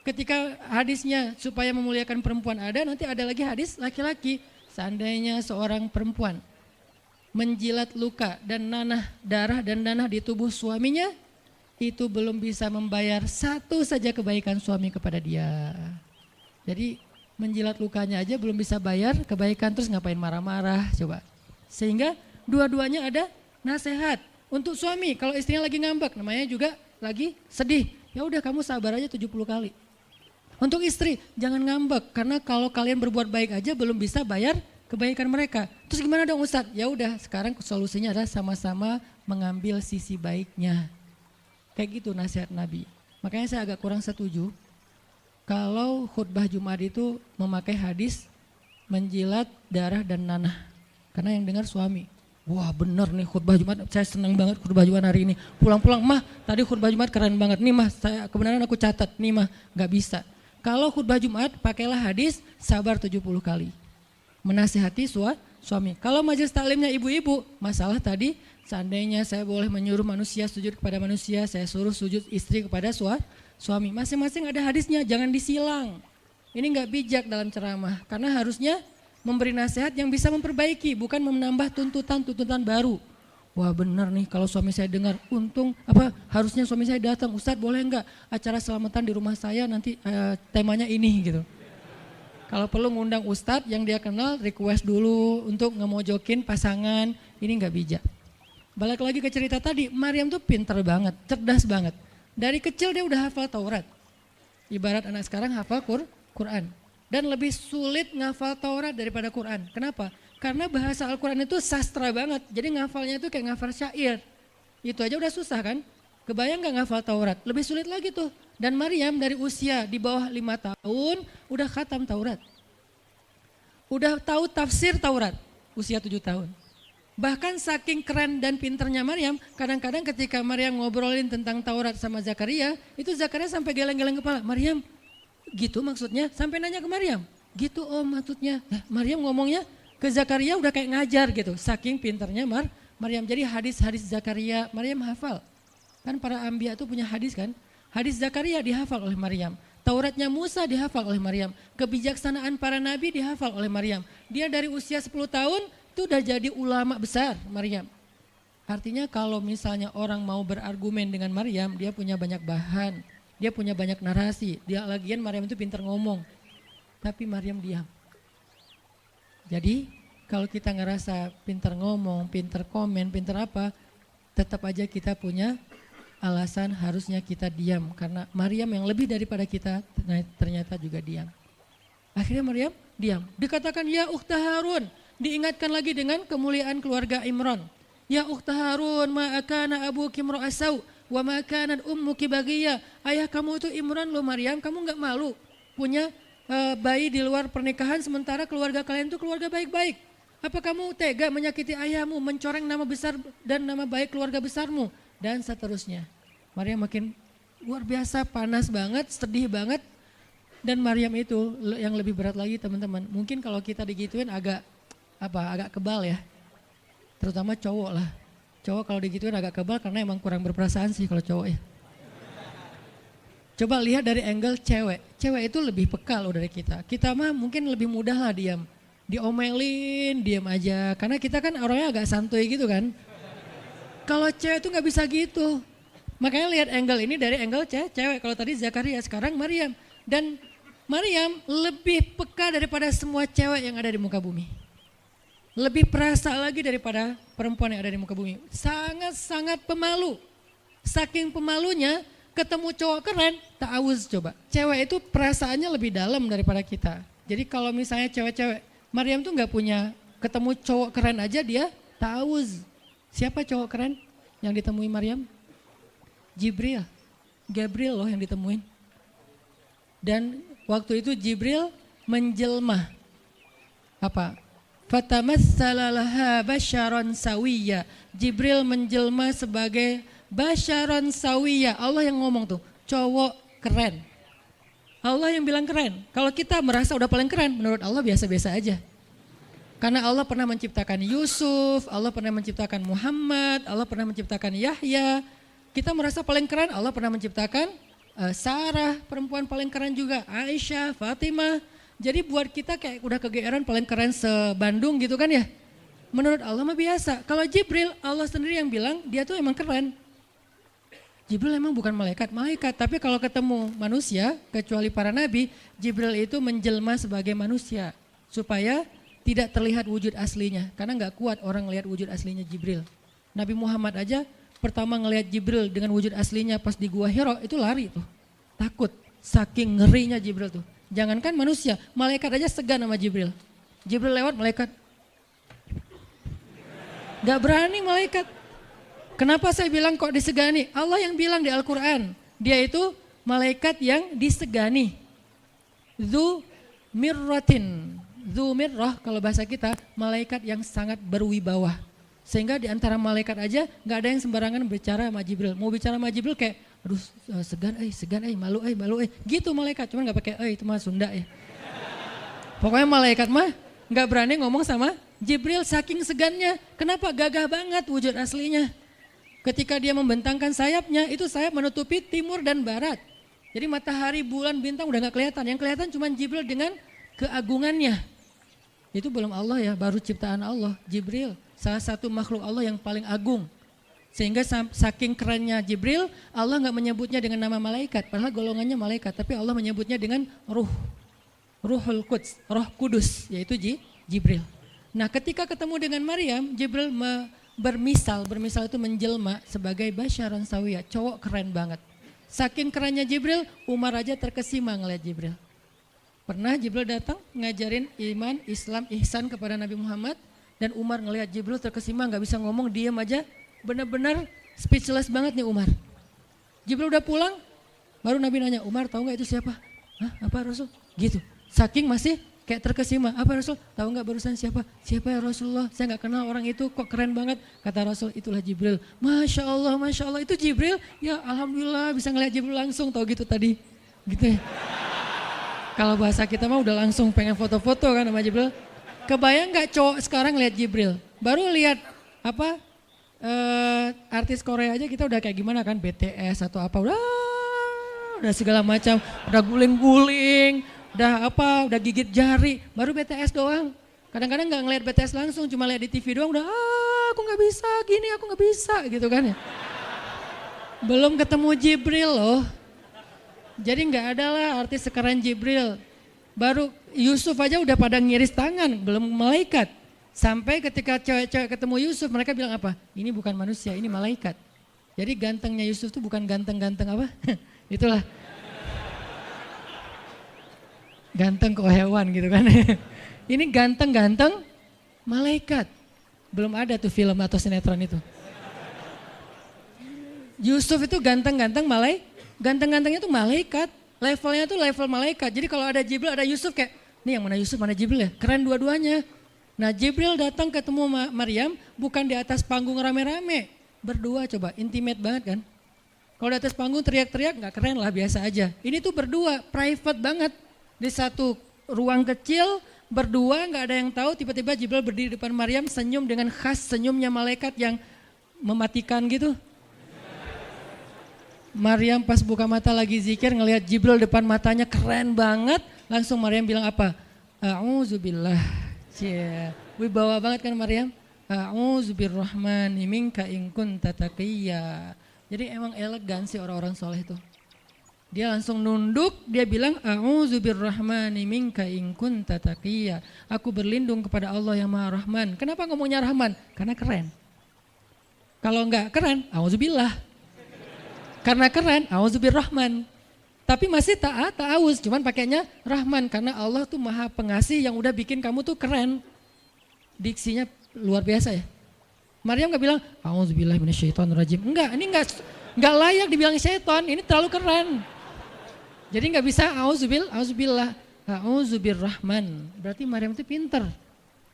Ketika hadisnya supaya memuliakan perempuan ada, nanti ada lagi hadis laki-laki. Seandainya seorang perempuan menjilat luka dan darah dan nanah di tubuh suaminya, itu belum bisa membayar satu saja kebaikan suami kepada dia. Jadi menjilat lukanya aja belum bisa bayar kebaikan, terus ngapain marah-marah coba. Sehingga dua-duanya ada nasihat untuk suami. Kalau istrinya lagi ngambek, namanya juga lagi sedih, ya udah kamu sabar aja 70 kali. Untuk istri, jangan ngambek, karena kalau kalian berbuat baik aja belum bisa bayar kebaikan mereka. Terus gimana dong Ustadz? Ya udah, sekarang solusinya adalah sama-sama mengambil sisi baiknya. Kayak gitu nasihat Nabi. Makanya saya agak kurang setuju kalau khutbah Jumat itu memakai hadis menjilat darah dan nanah. Karena yang dengar suami. Wah bener nih khutbah Jumat, saya senang banget khutbah Jumat hari ini. Pulang-pulang, mah tadi khutbah Jumat keren banget. Nih mah, kebenaran aku catat, nih mah gak bisa. Kalau khutbah Jumat pakailah hadis sabar 70 kali. Menasihati suami. Kalau majelis taklimnya ibu-ibu, masalah tadi seandainya saya boleh menyuruh manusia sujud kepada manusia, saya suruh sujud istri kepada suami. Masing-masing ada hadisnya, jangan disilang. Ini gak bijak dalam ceramah, karena harusnya memberi nasihat yang bisa memperbaiki, bukan menambah tuntutan baru. Wah benar nih kalau suami saya dengar, harusnya suami saya datang, Ustadz boleh enggak acara selamatan di rumah saya nanti temanya ini gitu. Kalau perlu ngundang Ustadz yang dia kenal, request dulu untuk ngemojokin pasangan, ini enggak bijak. Balik lagi ke cerita tadi, Maryam tuh pinter banget, cerdas banget. Dari kecil dia udah hafal Taurat. Ibarat anak sekarang hafal Quran. Dan lebih sulit ngafal Taurat daripada Quran. Kenapa? Karena bahasa Al-Quran itu sastra banget. Jadi ngafalnya itu kayak ngafal syair. Itu aja udah susah kan? Kebayang gak ngafal Taurat? Lebih sulit lagi tuh. Dan Maryam dari usia di bawah 5 tahun udah khatam Taurat. udah tahu tafsir Taurat, usia 7 tahun. Bahkan saking keren dan pinternya Maryam, kadang-kadang ketika Maryam ngobrolin tentang Taurat sama Zakaria, itu Zakaria sampai geleng-geleng kepala. Maryam, gitu maksudnya? Sampai nanya ke Maryam, gitu maksudnya. Nah, Maryam ngomongnya ke Zakaria udah kayak ngajar gitu, saking pinternya Maryam. Jadi hadis-hadis Zakaria, Maryam hafal. Kan para anbiya tuh punya hadis kan? Hadis Zakaria dihafal oleh Maryam. Tauratnya Musa dihafal oleh Maryam. Kebijaksanaan para nabi dihafal oleh Maryam. Dia dari usia 10 tahun itu udah jadi ulama besar Maryam. Artinya kalau misalnya orang mau berargumen dengan Maryam, dia punya banyak bahan. Dia punya banyak narasi. Dia lagian Maryam itu pintar ngomong. Tapi Maryam diam. Jadi kalau kita ngerasa pintar ngomong, pintar komen, pintar apa, tetap aja kita punya alasan harusnya kita diam, karena Maryam yang lebih daripada kita ternyata juga diam. Akhirnya Maryam diam. Dikatakan ya ukhta Harun, diingatkan lagi dengan kemuliaan keluarga Imran. Ya ukhta Harun, ma akana abuki imra'asau wa ma kanat ummuki baghiyya. Ayah kamu itu Imran loh Maryam, kamu enggak malu punya bayi di luar pernikahan sementara keluarga kalian itu keluarga baik-baik. Apa kamu tega menyakiti ayahmu, mencoreng nama besar dan nama baik keluarga besarmu? Dan seterusnya. Maryam makin luar biasa, panas banget, sedih banget. Dan Maryam itu yang lebih berat lagi teman-teman. Mungkin kalau kita digituin agak kebal ya. Terutama cowok lah. Cowok kalau digituin agak kebal karena emang kurang berperasaan sih kalau cowok ya. Coba lihat dari angle cewek. Cewek itu lebih peka loh dari kita. Kita mah mungkin lebih mudah lah diam. Diomelin, diam aja. Karena kita kan orangnya agak santuy gitu kan. Kalau cewek itu nggak bisa gitu. Makanya lihat angle ini dari angle cewek. Kalau tadi Zakaria, sekarang Maryam. Dan Maryam lebih peka daripada semua cewek yang ada di muka bumi. Lebih perasa lagi daripada perempuan yang ada di muka bumi. Sangat-sangat pemalu. Saking pemalunya, ketemu cowok keren, ta'awuz coba. Cewek itu perasaannya lebih dalam daripada kita. Jadi kalau misalnya cewek-cewek, Maryam tuh nggak punya, ketemu cowok keren aja dia ta'awuz. Siapa cowok keren yang ditemui Maryam? Jibril. Gabriel loh yang ditemuin. Dan waktu itu Jibril menjelma. Apa? Fatamassala laha basyaran sawiyya. Jibril menjelma sebagai basyaran sawiyya. Allah yang ngomong tuh, cowok keren. Allah yang bilang keren. Kalau kita merasa udah paling keren, menurut Allah biasa-biasa aja. Karena Allah pernah menciptakan Yusuf, Allah pernah menciptakan Muhammad, Allah pernah menciptakan Yahya. Kita merasa paling keren, Allah pernah menciptakan Sarah, perempuan paling keren juga, Aisyah, Fatimah. Jadi buat kita kayak udah kegeeran paling keren se-Bandung gitu kan ya. Menurut Allah mah biasa. Kalau Jibril, Allah sendiri yang bilang dia tuh emang keren. Jibril emang bukan malaikat, tapi kalau ketemu manusia, kecuali para nabi, Jibril itu menjelma sebagai manusia. Supaya tidak terlihat wujud aslinya, karena nggak kuat orang ngelihat wujud aslinya Jibril. Nabi Muhammad aja pertama ngelihat Jibril dengan wujud aslinya pas di Gua Hira itu lari tuh, takut, saking ngerinya Jibril tuh. Jangankan manusia, malaikat aja segan sama Jibril. Jibril lewat malaikat, nggak berani malaikat. Kenapa saya bilang kok disegani? Allah yang bilang di Al-Quran, dia itu malaikat yang disegani. Dzu mirratin. Dzu mirrah kalau bahasa kita, malaikat yang sangat berwibawa. Sehingga di antara malaikat aja nggak ada yang sembarangan bicara sama Jibril. Mau bicara sama Jibril kayak, aduh segan, malu, gitu malaikat. Cuman nggak pakai, itu mah Sunda ya. Pokoknya malaikat mah nggak berani ngomong sama Jibril saking segannya. Kenapa? Gagah banget wujud aslinya. Ketika dia membentangkan sayapnya, itu sayap menutupi timur dan barat. Jadi matahari, bulan, bintang udah gak kelihatan. Yang kelihatan cuma Jibril dengan keagungannya. Itu belum Allah ya, baru ciptaan Allah. Jibril, salah satu makhluk Allah yang paling agung. Sehingga saking kerennya Jibril, Allah gak menyebutnya dengan nama malaikat. Padahal golongannya malaikat, tapi Allah menyebutnya dengan Ruhul Quds, Roh Kudus, yaitu Jibril. Nah ketika ketemu dengan Maryam, Jibril bermisal itu menjelma sebagai basyaran sawiyah, cowok keren banget. Saking kerennya Jibril, Umar aja terkesima ngeliat Jibril. Pernah Jibril datang ngajarin iman, Islam, ihsan kepada Nabi Muhammad, dan Umar ngeliat Jibril terkesima, gak bisa ngomong, diam aja, benar-benar speechless banget nih Umar. Jibril udah pulang, baru Nabi nanya, Umar tahu gak itu siapa? Hah, apa Rasul? Gitu, saking masih kayak terkesima. Apa Rasul? Tahu nggak barusan siapa? Siapa ya Rasulullah? Saya nggak kenal orang itu, kok keren banget. Kata Rasul, itulah Jibril. Masya Allah, itu Jibril. Ya Alhamdulillah bisa ngeliat Jibril langsung, tahu gitu tadi. Gitu ya. Kalau bahasa kita mah udah langsung pengen foto-foto kan sama Jibril. Kebayang nggak cowok sekarang lihat Jibril? Baru lihat apa artis Korea aja kita udah kayak gimana kan, BTS atau apa, udah segala macam, udah guling-guling, udah gigit jari, baru BTS doang. Kadang-kadang nggak ngeliat BTS langsung, cuma lihat di TV doang udah aku nggak bisa gini, aku nggak bisa gitu kan ya. Belum ketemu Jibril loh. Jadi nggak ada lah artis sekeren Jibril. Baru Yusuf aja udah pada ngiris tangan, belum malaikat. Sampai ketika cewek-cewek ketemu Yusuf, mereka bilang apa? Ini bukan manusia, ini malaikat. Jadi gantengnya Yusuf tuh bukan ganteng-ganteng apa? Itulah. Ganteng kok hewan gitu kan. Ini ganteng-ganteng malaikat. Belum ada tuh film atau sinetron itu. Yusuf itu ganteng-ganteng ganteng-gantengnya tuh malaikat. Levelnya tuh level malaikat. Jadi kalau ada Jibril, ada Yusuf kayak, nih yang mana Yusuf, mana Jibril ya? Keren dua-duanya. Nah Jibril datang ketemu Maryam bukan di atas panggung rame-rame. Berdua coba, intimate banget kan. Kalau di atas panggung teriak-teriak gak keren lah, biasa aja. Ini tuh berdua, private banget. Di satu ruang kecil, berdua gak ada yang tahu, tiba-tiba Jibril berdiri di depan Maryam, senyum dengan khas senyumnya malaikat yang mematikan gitu. Maryam pas buka mata lagi zikir ngelihat Jibril depan matanya keren banget. Langsung Maryam bilang apa? A'udzubillah. Cie, wibawa banget kan Maryam? A'udzubirrahmani minka in kunta taqiyya. Jadi emang elegan sih orang-orang soleh itu. Dia langsung nunduk, dia bilang A'udzubirrahmani minka in kunta taqiyya. Aku berlindung kepada Allah yang Maha Rahman. Kenapa ngomongnya Rahman? Karena keren. Kalau enggak keren, a'udzubillah. Karena keren, A'udzubirrahman. Tapi masih ta'awuz, cuman pakainya Rahman. Karena Allah tuh Maha Pengasih yang udah bikin kamu tuh keren. Diksinya luar biasa ya. Maryam gak bilang, A'udzubillahi minasyaitonirrajim. Enggak, ini enggak layak dibilang syaiton, ini terlalu keren. Jadi gak bisa A'udzubillah, A'udzubirrahman. Berarti Maryam itu pinter.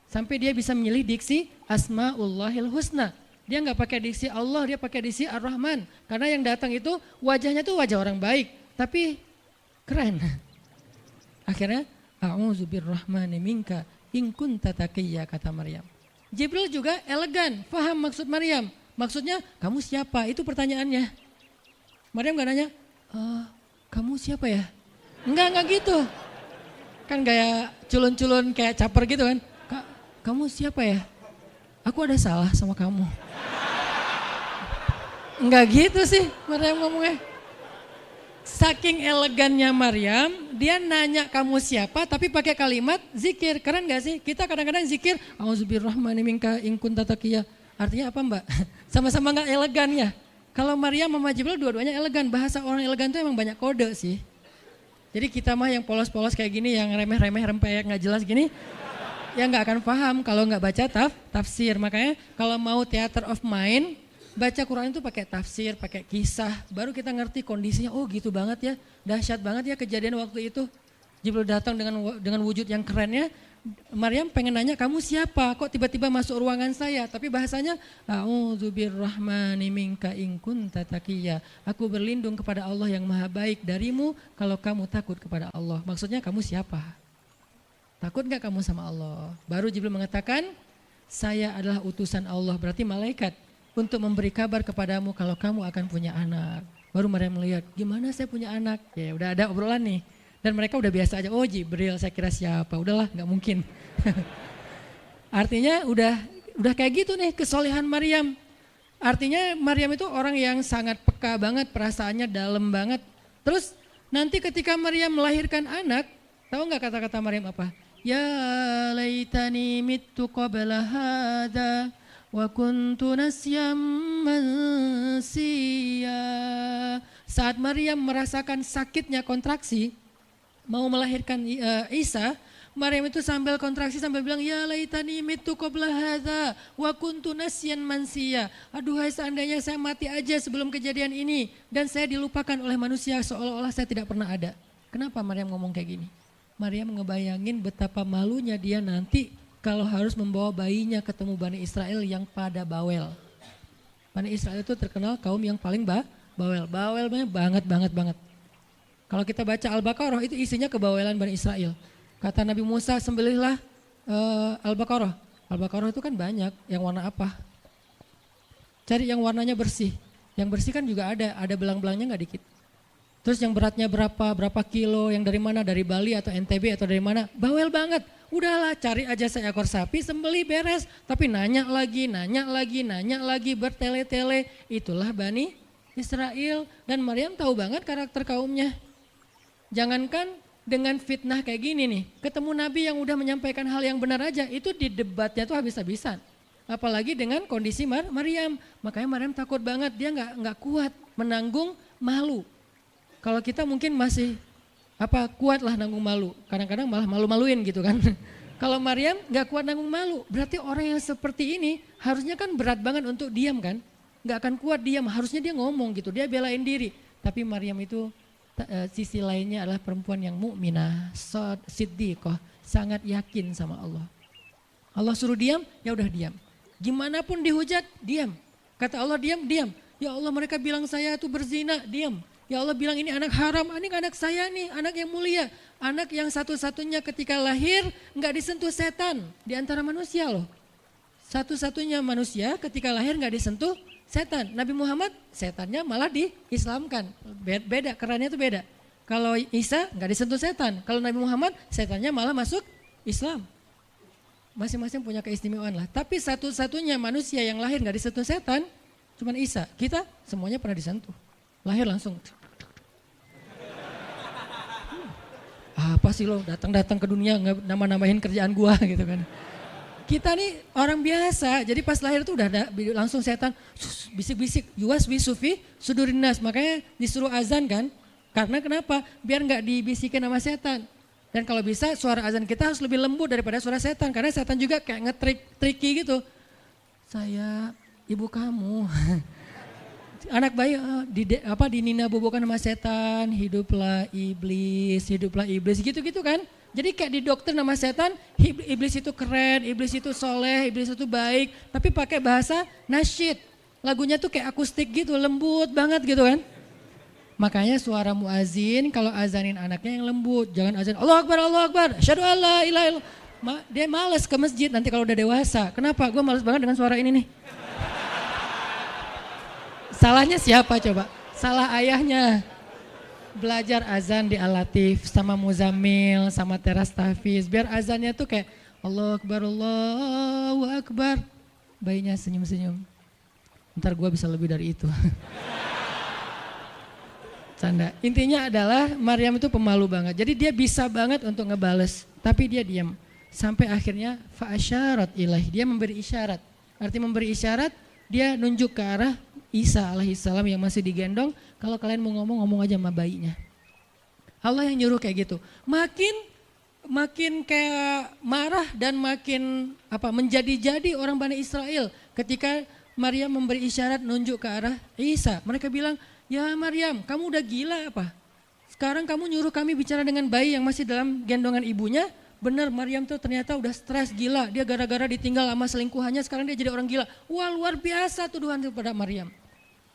Sampai dia bisa memilih diksi Asmaullahil Husna. Dia nggak pakai diksi Allah, dia pakai diksi Ar-Rahman. Karena yang datang itu wajahnya tuh wajah orang baik, tapi keren. Akhirnya, A'udzubirrahmani minka in kunta taqiyya, kata Maryam. Jibril juga elegan, paham maksud Maryam. Maksudnya, kamu siapa? Itu pertanyaannya. Maryam nggak nanya, kamu siapa ya? Enggak gitu. Kan gaya culun-culun kayak caper gitu kan. Kamu siapa ya? Aku ada salah sama kamu. Enggak gitu sih Maryam ngomongnya. Saking elegannya Maryam, dia nanya kamu siapa tapi pakai kalimat zikir. Keren gak sih? Kita kadang-kadang zikir, A'udzubirrahmani minka in kunta taqiyya. Artinya apa Mbak? Sama-sama gak elegan ya. Kalau Maryam sama Jibril dua-duanya elegan. Bahasa orang elegan itu emang banyak kode sih. Jadi kita mah yang polos-polos kayak gini, yang remeh-remeh rempeyek gak jelas gini, ya nggak akan paham kalau nggak baca tafsir. Makanya kalau mau theater of mind, baca Quran itu pakai tafsir, pakai kisah, baru kita ngerti kondisinya. Oh gitu banget ya, dahsyat banget ya kejadian waktu itu. Jibril datang dengan wujud yang kerennya. Maryam pengen nanya, kamu siapa? Kok tiba-tiba masuk ruangan saya? Tapi bahasanya, A'udzubirrahmani minka in kunta taqiyya. Aku berlindung kepada Allah yang Maha Baik darimu kalau kamu takut kepada Allah. Maksudnya kamu siapa? Takut gak kamu sama Allah? Baru Jibril mengatakan, saya adalah utusan Allah, berarti malaikat, untuk memberi kabar kepadamu kalau kamu akan punya anak. Baru Maryam melihat, gimana saya punya anak? Ya udah ada obrolan nih. Dan mereka udah biasa aja, oh Jibril, saya kira siapa? Udahlah, gak mungkin. Artinya udah kayak gitu nih kesolehan Maryam. Artinya Maryam itu orang yang sangat peka banget, perasaannya dalam banget. Terus nanti ketika Maryam melahirkan anak, tahu gak kata-kata Maryam apa? Ya laitani mittu qabla hadha wa kuntu nasyam mansiya. Saat Maryam merasakan sakitnya kontraksi, mau melahirkan Isa, Maryam itu sambil kontraksi sambil bilang, ya laitani mittu qabla hadha wa kuntu nasyan mansiya. Aduhai seandainya saya mati aja sebelum kejadian ini dan saya dilupakan oleh manusia seolah-olah saya tidak pernah ada. Kenapa Maryam ngomong kayak gini? Maryam ngebayangin betapa malunya dia nanti kalau harus membawa bayinya ketemu Bani Israel yang pada bawel. Bani Israel itu terkenal kaum yang paling bawel. Bawelnya banget. Kalau kita baca Al-Baqarah itu isinya kebawelan Bani Israel. Kata Nabi Musa, sembelihlah Al-Baqarah. Al-Baqarah itu kan banyak, yang warna apa? Cari yang warnanya bersih. Yang bersih kan juga ada belang-belangnya nggak dikit. Terus yang beratnya berapa kilo, yang dari mana, dari Bali atau NTB atau dari mana, bawel banget. Udahlah cari aja seekor sapi, sembelih beres. Tapi nanya lagi, bertele-tele. Itulah Bani Israel. Dan Maryam tahu banget karakter kaumnya. Jangankan dengan fitnah kayak gini nih, ketemu Nabi yang udah menyampaikan hal yang benar aja, itu di debatnya tuh habis-habisan. Apalagi dengan kondisi Maryam. Makanya Maryam takut banget, dia nggak kuat menanggung malu. Kalau kita mungkin masih kuat lah nanggung malu, kadang-kadang malah malu-maluin gitu kan. Kalau Maryam nggak kuat nanggung malu, berarti orang yang seperti ini harusnya kan berat banget untuk diam kan, nggak akan kuat diam, harusnya dia ngomong gitu, dia belain diri. Tapi Maryam itu sisi lainnya adalah perempuan yang mukminah, siddiqah, sangat yakin sama Allah. Allah suruh diam, ya udah diam. Gimana pun dihujat, diam. Kata Allah diam. Ya Allah mereka bilang saya itu berzina, diam. Ya Allah bilang ini anak haram, ini anak saya nih, anak yang mulia. Anak yang satu-satunya ketika lahir nggak disentuh setan di antara manusia loh. Satu-satunya manusia ketika lahir nggak disentuh setan. Nabi Muhammad setannya malah diislamkan. Beda, kerannya itu beda. Kalau Isa nggak disentuh setan. Kalau Nabi Muhammad setannya malah masuk Islam. Masing-masing punya keistimewaan lah. Tapi satu-satunya manusia yang lahir nggak disentuh setan cuman Isa. Kita semuanya pernah disentuh. Lahir langsung. Apa sih lo datang-datang ke dunia nambah-nambahin kerjaan gua gitu kan. Kita nih orang biasa, jadi pas lahir tuh udah ada langsung setan bisik-bisik, yuwas bisufi sudurinas, makanya disuruh azan kan. Karena kenapa? Biar nggak dibisikin sama setan. Dan kalau bisa suara azan kita harus lebih lembut daripada suara setan, karena setan juga kayak nge-tricky gitu. Saya ibu kamu. Anak bayi dinina bobokan sama setan, hiduplah iblis gitu-gitu kan. Jadi kayak di dokter nama setan, iblis itu keren, iblis itu soleh, iblis itu baik, tapi pakai bahasa nasyid. Lagunya tuh kayak akustik gitu, lembut banget gitu kan. Makanya suara muazin kalau azanin anaknya yang lembut, jangan azan Allahu Akbar, asyhadu alla ilaha illallah. Dia malas ke masjid nanti kalau udah dewasa. Kenapa? Gue malas banget dengan suara ini nih. Salahnya siapa coba? Salah ayahnya. Belajar azan di Al-Latif sama Muzammil sama Teras Tahfiz. Biar azannya tuh kayak Allahu Akbar. Bayinya senyum-senyum. Ntar gue bisa lebih dari itu. Canda. Intinya adalah Maryam itu pemalu banget. Jadi dia bisa banget untuk ngebales. Tapi dia diam. Sampai akhirnya fa'asyarat ilaih. Dia memberi isyarat. Arti memberi isyarat, dia nunjuk ke arah Isa alaihissalam yang masih digendong, kalau kalian mau ngomong aja sama bayinya. Allah yang nyuruh kayak gitu. Makin kayak marah dan makin menjadi-jadi orang Bani Israel ketika Maryam memberi isyarat nunjuk ke arah Isa. Mereka bilang, "Ya Maryam, kamu udah gila apa? Sekarang kamu nyuruh kami bicara dengan bayi yang masih dalam gendongan ibunya?" Benar, Maryam tuh ternyata udah stres gila. Dia gara-gara ditinggal sama selingkuhannya, sekarang dia jadi orang gila. Wah, luar biasa tuduhan kepada Maryam.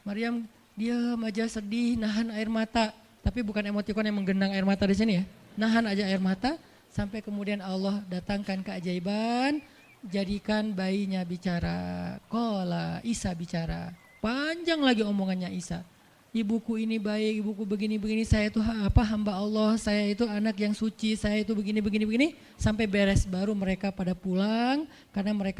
Maryam diam aja sedih, nahan air mata. Tapi bukan emotikon yang menggenang air mata di sini ya. Nahan aja air mata sampai kemudian Allah datangkan keajaiban. Jadikan bayinya bicara. Qala, Isa bicara. Panjang lagi omongannya Isa. Ibuku ini baik, ibuku begini-begini, saya itu hamba Allah, saya itu anak yang suci, saya itu begini-begini. Sampai beres baru mereka pada pulang karena mereka